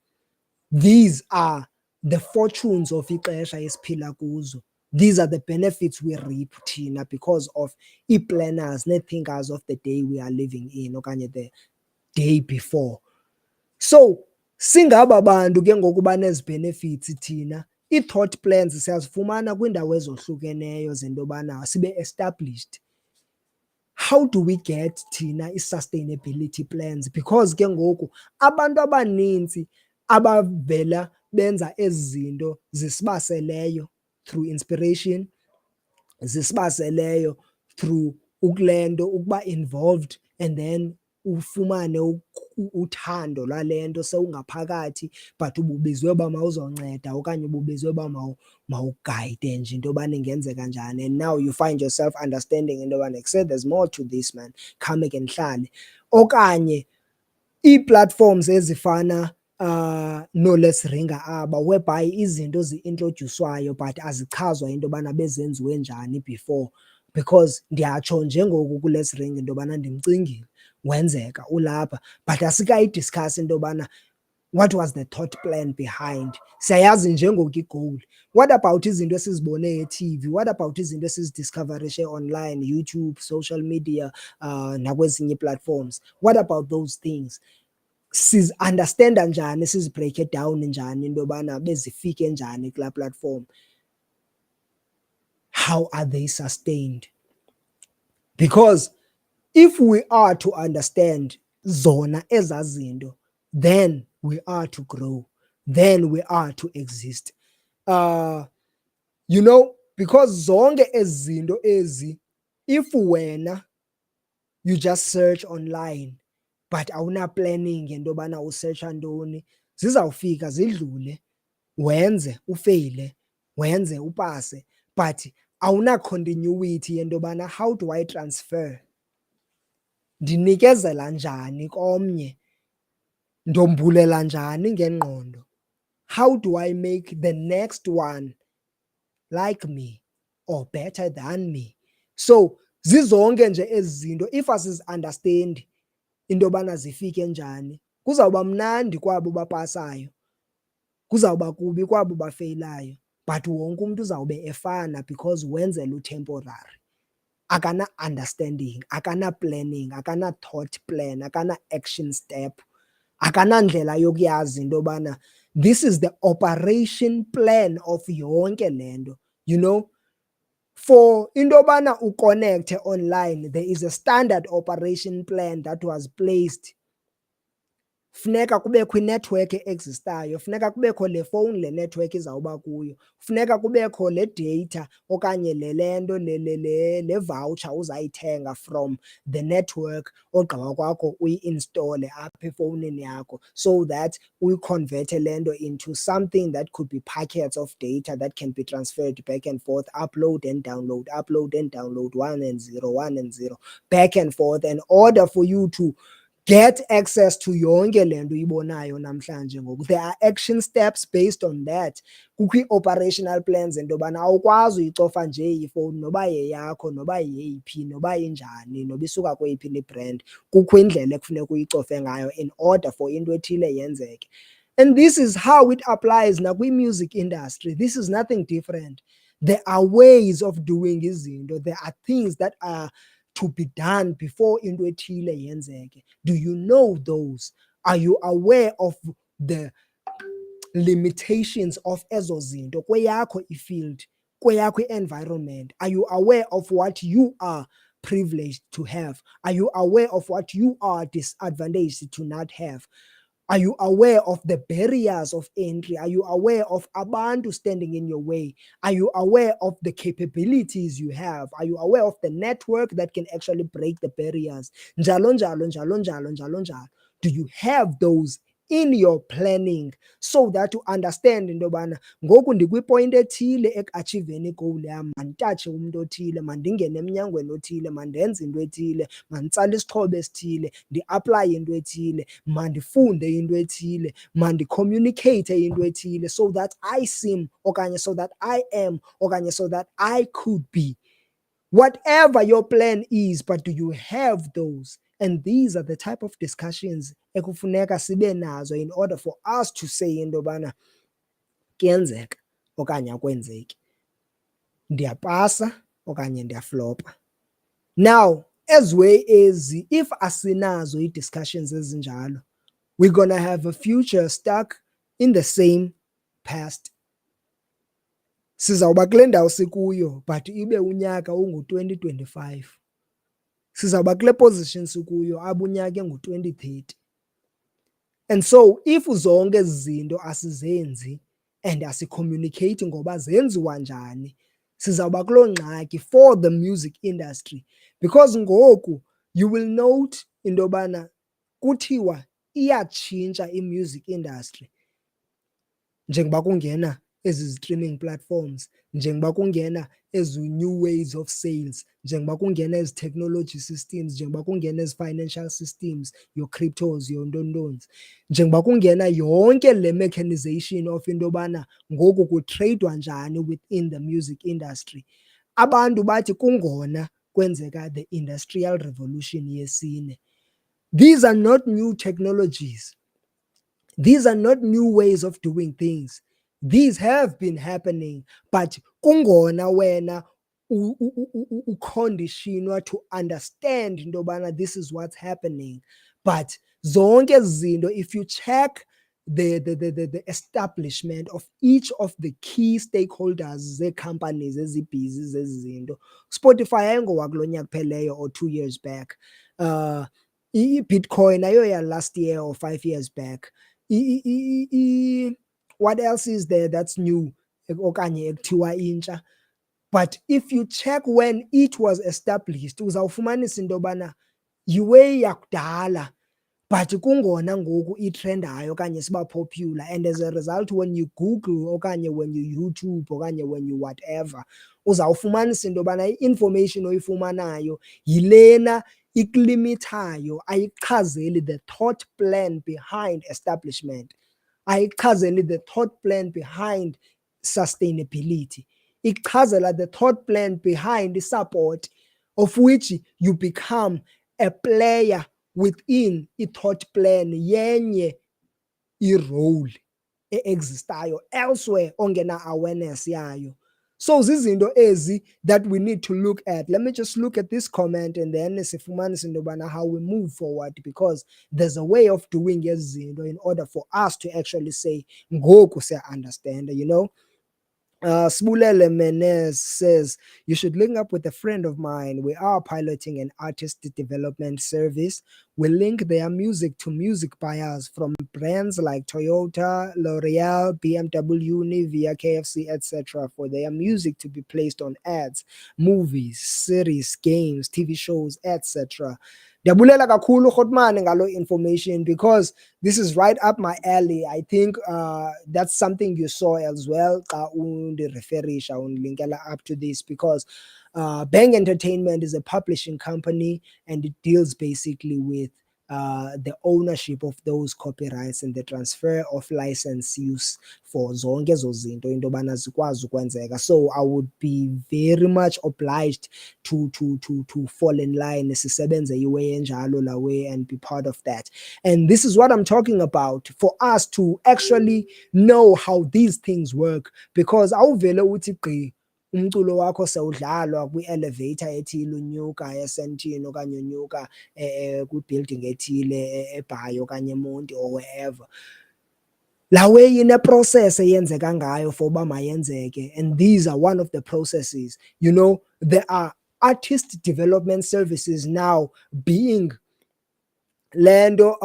These are the fortunes of ixesha esiphila kuzo. These are the benefits we reap thina because of ii-planners nee-thinkers of the day we are living in okanye the day before. So singaba bantu ke ngoku banezi benefits thina, ii-thought plans siyazifumana kwiindawo ezohlukeneyo zento yobana sibe established. How do we get thina i-sustainability plans? Because ke ngoku abantu abanintsi abavela benza ezi zinto zisibaseleyo through inspiration, zisibaseleyo through ukule nto ukuba involved, and then ufumane uthando lwale nto sewungaphakathi, but ububizwe uba mawuzonceda okanye ububizwe uba mawugayide nje into yobana ingenzeka njani, and now you find yourself understanding into yobana say there's more to this man, khame ke ndihlale. Okanye ii-platforms ezifana no-Let's Ringa aba, whereby izinto zi-introdyuswayo but azichazwa into yobana bezenziwe njani before. Because ndiyatsho njengoku ku-Let's Ringa into yobana ndimcingile wenzeka ulapha, but asikayidiskhasi into yobana what was the thought plan behind. Siyayazi njengoku i-goal. What about izinto esizibone e-TV? What about izinto esizidiscoverishe online, YouTube, social media, nakwezinye ii-platforms? What about those things? Sizi-understanda njani, sizibreake down njani into yobana bezifike njani kulaa platform? How are they sustained? Because if we are to understand zona ezaa zinto, then we are to grow, then we are to exist. You know, because zonke ezi zinto ezi, if wena you just search online but awuna planning into yobana usearcha ntoni, zizawufika zidlule, wenze ufeyile, wenze upase, but awuna continuity yento yobana how do I transfer, ndinikezela njani komnye, ndombulela njani ngengqondo, how do I make the next one like me or better than me. So zizonke nje ezi zinto if asizi-understandi into yobana zifike njani, kuzawuba mnandi kwabo bapasayo, kuzawuba kubi kwabo bafeyilayo, but wonke umntu uzawube efana because wenzela utemporary. Akana-understanding, akana-planning, akana-thought plan, akana-action step, akanandlela yokuyazi into yobana this is the operation plan of yonke le nto, you know. For into yobana uconnecte online, there is a standard operation plan that was placed. Funeka kubekho inethiwekhi eexistayo, funeka kubekho le fowuni le nethiwekhi izawuba kuyo, funeka kubekho le data okanye le nto le voucher uzayithenga from the network ogqiba kwakho uyi-instole apha efowunini yakho, so that uyiconverte le nto into something that could be packets of data that can be transferred back and forth, upload and download, 1 and 0, 1 and 0, back and forth, in order for you to get access to yonke le nto uyibonayo namhlanje ngoku. There are action steps based on that. Kukho ii-operational plans into yobana awukwazi uyicofa nje ifowuni noba yeyakho, noba yeyiphi, noba injani, noba isuka kweyiphi na-brand. Kukho indlela ekufuneka uyicofe ngayo in order for into ethile yenzeke. And this is how it applies nakwi-music industry. This is nothing different. There are ways of doing izinto. There are things that are to be done before into ethile yenzeke. Do you know those? Are you aware of the limitations of ezo zinto kweyakho ifield, kweyakho environment? Are you aware of what you are privileged to have? Are you aware of what you are disadvantaged to not have? Are you aware of the barriers of entry? Are you aware of abantu standing in your way? Are you aware of the capabilities you have? Are you aware of the network that can actually break the barriers? Njalo, njalo, njalo, njalo, njalo, njalo. Do you have those in your planning so that you understand into yobana ngoku ndikwipoint ethile ekuachiveni igoal yam, manditatshe umntu othile, mandingene emnyangweni othile, mandenze into ethile, manditsale isixhobo esithile, ndiaplaye into ethile, mandifunde into ethile, mandicommunicate into ethile, so that I seem okanye so that I am okanye so that I could be. Whatever your plan is, but do you have those? And these are the type of discussions ekufuneka sibe nazo in order for us to say into yobana kuyenzeka okanye akwenzeki, ndiyapasa okanye ndiyaflopa. Now, as way as if asinazo ii-discussions ezinjalo, we're gonna have a future stuck in the same past. Sizawuba kule ndawo sikuyo but ibe unyaka ungu-2025. Sizawuba kule position sikuyo abe unyaka engu-2030. And so if zonke ezi zinto asizenzi and asicommunicate ngoba zenziwa njani, sizawuba kuloo ngxaki for the music industry. Because ngoku you will note into yobana kuthiwa iyatshintsha i-music industry njengoba kungena ezi streaming platforms, njengoba kungena ezi new ways of sales, njengoba kungena ezi technology systems, njengoba kungena ezi financial systems, your cryptos, your ntontonzi, njengoba kungena yonke le mechanization of into yobana ngoku kutradwa njani within the music industry. Abantu bathi kungona kwenzeka the industrial revolution yesine. These are not new technologies. These are not new ways of doing things. These have been happening, but kungona wena uconditionwa to understand into yobana this is what's happening. But zonke zinto, if you check the establishment of each of the key stakeholders ze-companies ezibhizi zezi zinto, Spotify ayingowakulo nyaka kupheleyo or 2 years back. I-Bitcoin ayoya last year or 5 years back. What else is there that's new okanye ekuthiwa intsha? But if you check when it was established, uzawufumanisa into yobana yiway yakudala, but kungona ngoku itrendayo okanye siba popular. And as a result, when you Google okanye when you YouTube okanye when you whatever, uzawufumanisa into yobana i-information oyifumanayo yilena ikulimithayo, ayichazeli the thought plan behind establishment, ayichazeli the thought plan behind sustainability. ichazela the thought plan behind the support, of which you become a player within i-thought plan yenye i-role existayo elsewhere ongena awareness yayo. So zizinto ezi that we need to look at. Let me just look at this comment and then sifumanise into yobana how we move forward, because there's a way of doing izinto in order for us to actually say ngoku siya understand, you know. Sibulele Menez says, you should link up with a friend of mine. We are piloting an artist development service. We link their music to music buyers from brands like Toyota, L'Oreal, BMW, Nivea, KFC, etc. for their music to be placed on ads, movies, series, games, TV shows, etc. Ndiyabulela kakhulu Khotmane ngalo information, because this is right up my alley. I think that's something you saw as well. Up to this, because Bang Entertainment is a publishing company and it deals basically with the ownership of those copyrights and the transfer of license use for zonke ezo zinto into yobana zikwazi ukwenzeka. So I would be very much obliged to fall in line, sisebenze iway enjalo la way and be part of that. And this is what I'm talking about, for us to actually know how these things work, because awuvele uthi gqi umculo wakho sewudlalwa kwi-elevator ethile unyuka esentini okanye unyuka kwi-building ethile eBhayi okanye eMonti or wherever. La way ine-process eyenzeka ngayo for uba mayenzeke, and these are one of the processes. You know, there are artist development services now being Lando,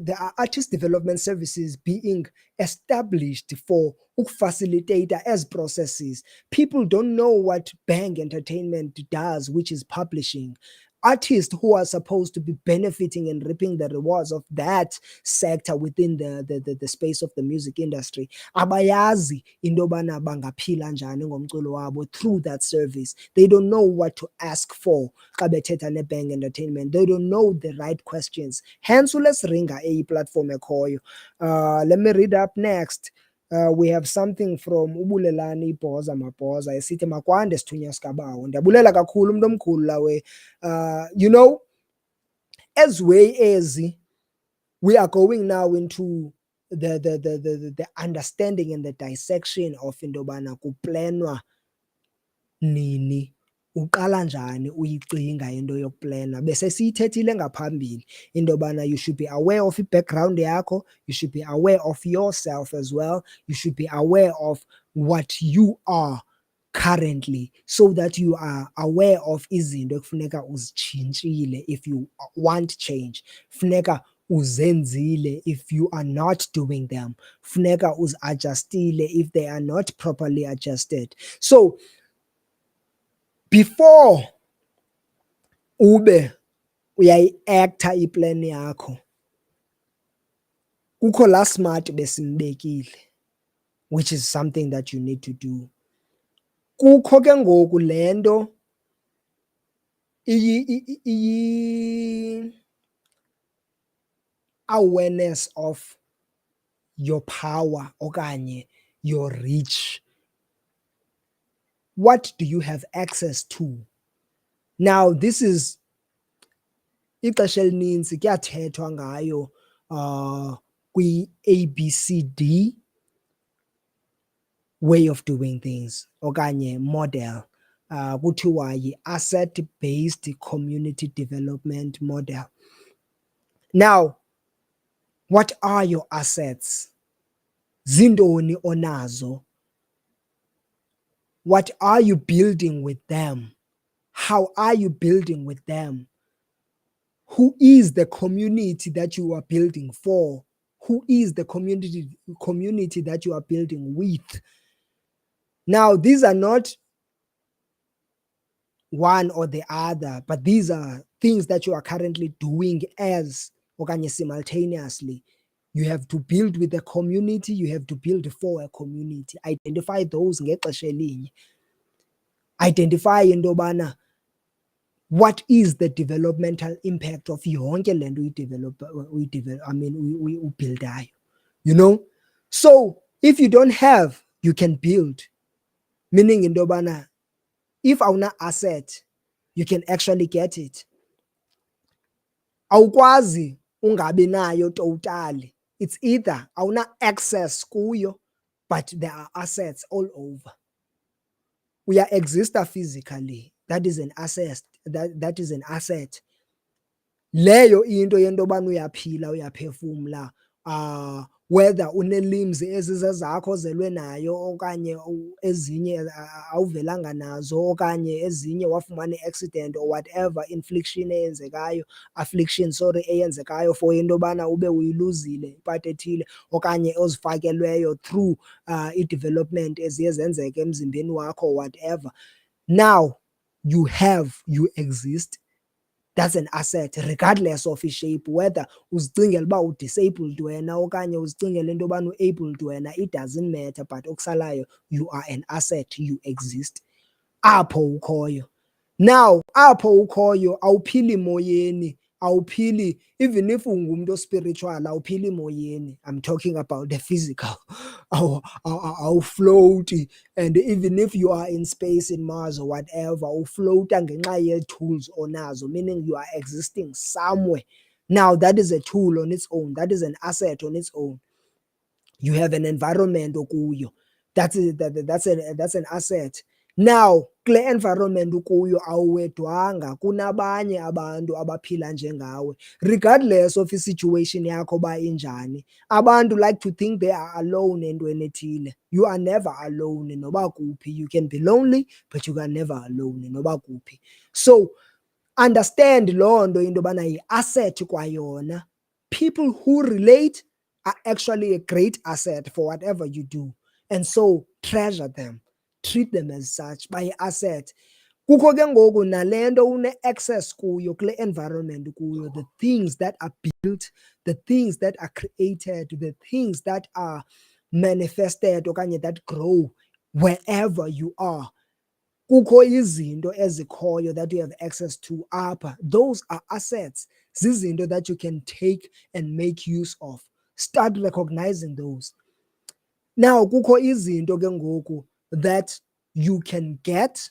there are artist development services being established for facilitator as processes. People don't know what Bang Entertainment does, which is publishing. Artists who are supposed to be benefiting and reaping the rewards of that sector within the space of the music industry abayazi into yobana bangaphila njani ngomculo wabo through that service. They don't know what to ask for xa bethetha neBang Entertainment. They don't know the right questions. Hence uLesiringa platform ekhoyo. Let me read up next. We have something from Ubulelani Bhoza Mabhoza esithi makwande sithunywa sikabawo. Ndiyabulela kakhulu umuntu omkhulu lawe. You know, as way as we are going now into the understanding and the dissection of into yobana kuplanwa nini, uqala njani uyicinga into yokuplana. Bese siyithethile ngaphambili into yobana you should be aware of i-background yakho, you should be aware of yourself as well, you should be aware of what you are currently, so that you are aware of izinto ekufuneka uzitshintshile if you want change, funeka uzenzile if you are not doing them, funeka uzi-adjustile if they are not properly adjusted. So before ube uyayi-acta iplan yakho, kukho la smart besimbekile, which is something that you need to do. Kukho ke ngoku le nto awareness of your power okanye your reach. What do you have access to? Now this is ixesha elininzi kuyathethwa ngayo kwi-ABCD way of doing things okanye model, kuthiwa yi-asset-based community development model. Now, what are your assets? Zindoni onazo? What are you building with them? How are you building with them? Who is the community that you are building for? Who is the community that you are building with? Now, these are not one or the other, but these are things that you are currently doing as okanye simultaneously. You have to build with a community, you have to build for a community. Identify those ngexesha elinye. Identify into yobana what is the developmental impact of yonke le nto ubuildayo, you know? So if you don't have, you can build. meaning into yobana if awuna-asset you can actually get it. Awukwazi ungabi nayo totally, it's either awuna-access kuyo but there are assets all over. Uya-exista physically, that is an asset, that is an asset. Leyo into yento yobana uyaphila uyaphefumla, whether une-limbs ezizezakho ozelwe nayo okanye ezinye awuvelanga nazo okanye ezinye wafumana i-accident or whatever affliction sorry eyenzekayo for into yobana ube uyiluzile ipart ethile okanye ozifakelweyo through i-development eziye zenzeke emzimbeni wakho whatever. Now you exist. That's an asset regardless of i-shape, whether uzicingela uba u-disabled wena okanye uzicingela into yobana u-abled wena, it doesn't matter, but okusalayo you are an asset, you exist apho ukhoyo. Now apho ukhoyo awuphili moyeni, awuphili even if ungumntu ospiritual awuphili moyeni, I'm talking about the physical. Awuflowuti, and even if you are in space in Mars or whatever uflowuta ngenxa yee-tools onazo, meaning you are existing somewhere. Now that is a tool on its own, that is an asset on its own. You have an environment okuyo, that's an asset. Now kule environment ukuyo awuwedwanga, kunabanye abantu abaphila njengawe regardless of i-situation yakho uba injani. Abantu like to think they are alone entweni ethile. You are never alone noba kuphi. You can be lonely but you are never alone noba kuphi. So understand loo nto into yobana yi-asset kwayona. People who relate are actually a great asset for whatever you do, and so treasure them, treat them as such, bayi-asset. Kukho ke ngoku nale nto une-access kuyo kule environment kuyo, the things that are built, the things that are created, the things that are manifested okanye that grow wherever you are. Kukho izinto ezikhoyo that you have access to apha, those are assets, zizinto that you can take and make use of. Start recognizing those. Now kukho izinto ke ngoku that you can get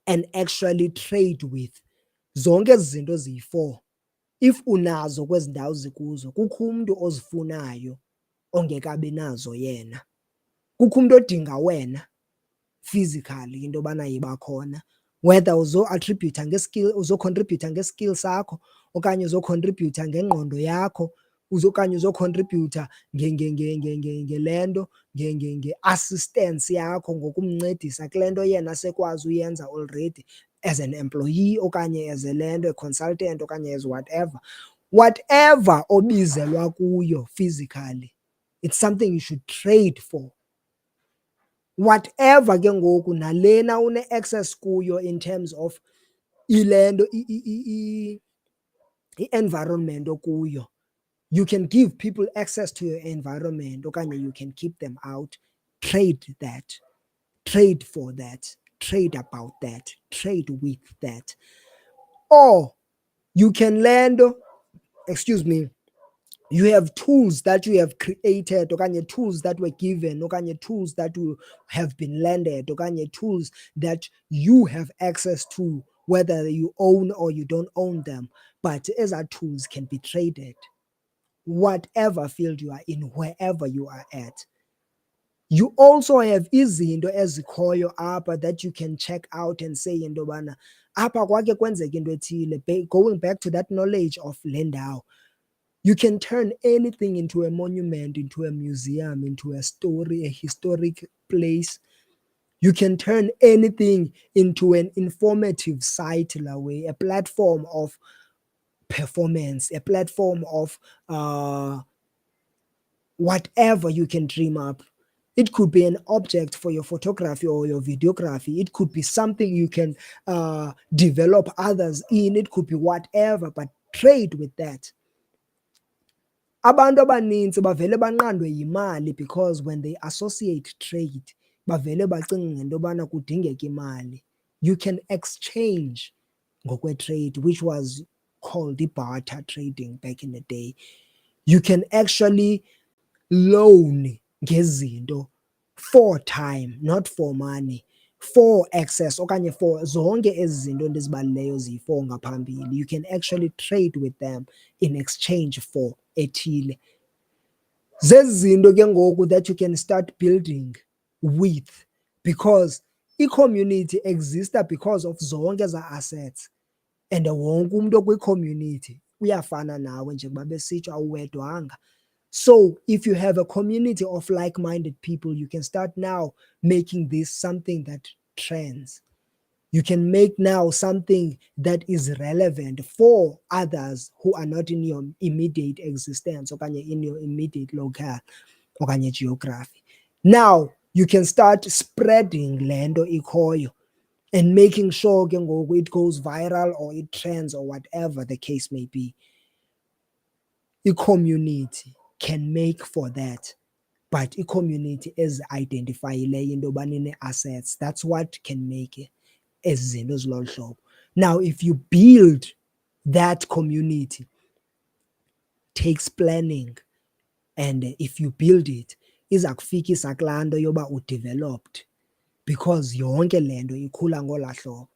and actually trade with. Zonke ezi zinto ziyi-4 if unazo kwezi ndawo zikuzo, kukho umntu ozifunayo ongekabi nazo yena, kukho umntu odinga wena physically into yobana yiba khona, whether uzo-attributha ngeskill, uzocontributha ngeskill sakho okanye uzocontributha ngengqondo yakho, okanye uzocontributha ngele nto nge-assistance yakho ngokumncedisa kule nto yena sekwazi uyenza already as an employee okanye as le nto a-consultant okanye as whatever. Whatever obizelwa kuyo physically, it's something you should trade for. Whatever ke ngoku nalena une-access kuyo in terms of ile nto i-environment okuyo, you can give people access to your environment okanye you can keep them out. Trade that, trade for that, trade about that, trade with that. Or you can learn, excuse me, you have tools that you have created okanye tools that were given okanye tools that you have been lended okanye tools that you have access to, whether you own or you don't own them, but ezaa tools can be traded whatever field you are in, wherever you are at. You also have izinto ezikhoyo apha that you can check out and say into yobana apha kwake kwenzeka into ethile, going back to that knowledge of le ndawo. You can turn anything into a monument, into a museum, into a story, a historic place. You can turn anything into an informative site, a platform of performance, a platform of whatever you can dream up. It could be an object for your photography or your videography. It could be something you can develop others in. It could be whatever, but trade with that. Abantu abanintsi bavele banqandwe yimali because when they associate trade, bavele bacinge ngento yobana kudingeka imali. You can exchange ngokwe-trade, which was called barter trading back in the day. You can actually loan ngezinto for time, not for money, for access okanye for zonke ezi zinto ndizibalileyo ziyi-4 ngaphambili. You can actually trade with them in exchange for ethile. Zezi zinto ke ngoku that you can start building with, because i-community exista because of zonke eza assets, and wonke umuntu okwi-community uyafana nawe njengoba besitsho awuwedwanga. So if you have a community of like-minded people, you can start now making this something that trends. You can make now something that is relevant for others who are not in your immediate existence okanye in your immediate local okanye geography. Now you can start spreading le nto ikhoyo and making sure ke ngoku it goes viral or it trends or whatever the case may be. I-community can make for that, but i-community ezi-identifyileyo into yoba nine-assets, that's what can make it ezi zinto ezilolu hlobo. Now if you build that community, takes planning, and if you build it iza kufikisa kulaa nto yoba udeveloped, because yonke le nto ikhula ngolaa hlobo.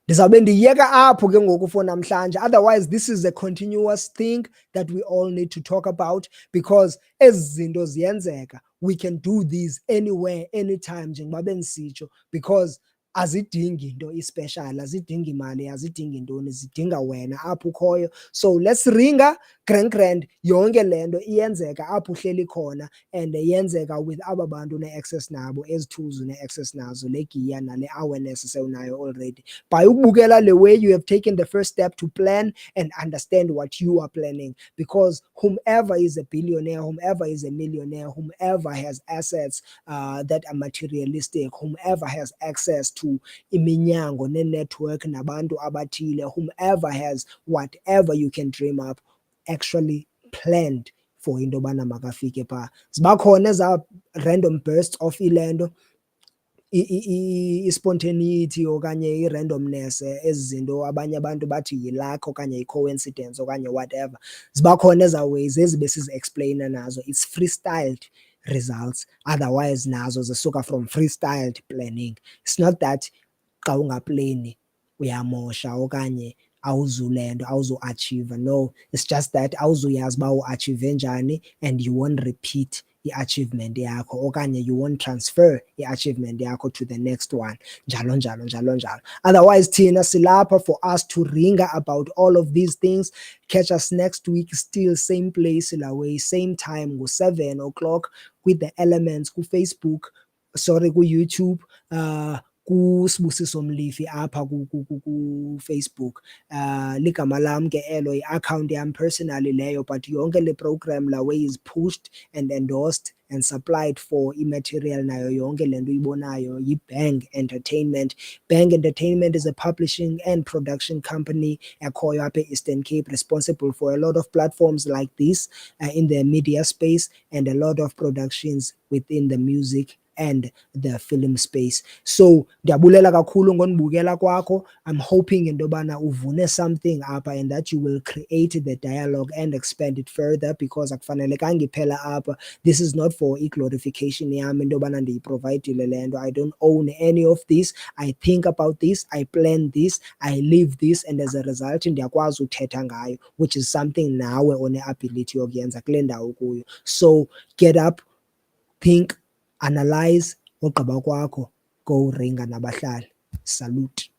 Ndizawube ndiyeka apho ke ngoku for namhlanje, otherwise this is a continuous thing that we all need to talk about, because ezi zinto ziyenzeka. We can do this anywhere, anytime njengoba bendisitsho, because azidingi into ispecial, azidingi imali, azidingi ntoni, zidinga wena apho ukhoyo. So let's ringa grand yonke le nto iyenzeka apho uhleli khona, and yenzeka with aba bantu ne-access nabo, ezi tools une-access nazo, le gear nale awareness sewunayo already. By ukubukela le way you have taken the first step to plan and understand what you are planning, because whomever is a billionaire, whomever is a millionaire, whomever has assets that are materialistic, whomever has access to iminyango ne-network nabantu abathile, whomever has whatever you can dream up, actually planned for into yobana makafike phaa. Ziba khona eza random bursts of ilento, i-spontaneity okanye i-randomness, ezi zinto abanye abantu bathi yi-luck okanye yi-coincidence okanye whatever. Ziba khona eza ways ezi besizi-explaina nazo. It's freestyled results, otherwise nazo zisuka from freestyled planning. It's not that xa ungaplani uyamosha okanye awuzulento awuzu-achieve. No, it's just that awuzuyazi uba u-achieve njani, and you won't repeat i-achievement yakho okanye you won't transfer i-achievement yakho to the next one, njalo njalo njalo njalo. Otherwise thina silapha for us to ringa about all of these things. Catch us next week, still same place la way, same time, ngo-7 o'clock with the elements ku-Facebook, sorry, ku-YouTube, kuSibusiso Mlifi apha ku-Facebook. Ligama lam ke elo, i-account yam personally leyo, but yonke le program la way is pushed and endorsed and supplied for i-material nayo yonke le nto uyibonayo yi-Bang Entertainment. Bang Entertainment is a publishing and production company ekhoyo apha e-Eastern Cape, responsible for a lot of platforms like this in the media space, and a lot of productions within the music and the film space. So ndiyabulela kakhulu ngonibukela kwakho. I'm hoping into yobana uvune something apha, and that you will create the dialogue and expand it further, because akufanelekanga iphela apha. This is not for i-glorification yam into yobana ndiyiprovidile le nto. I don't own any of this. I think about this, I plan this, I live this, and as a result ndiyakwazi uthetha ngayo, which is something nawe one-ability yokuyenza kule ndawo kuyo. So get up, think, analyze, ogqiba kwakho go ringa nabahlali. Salute.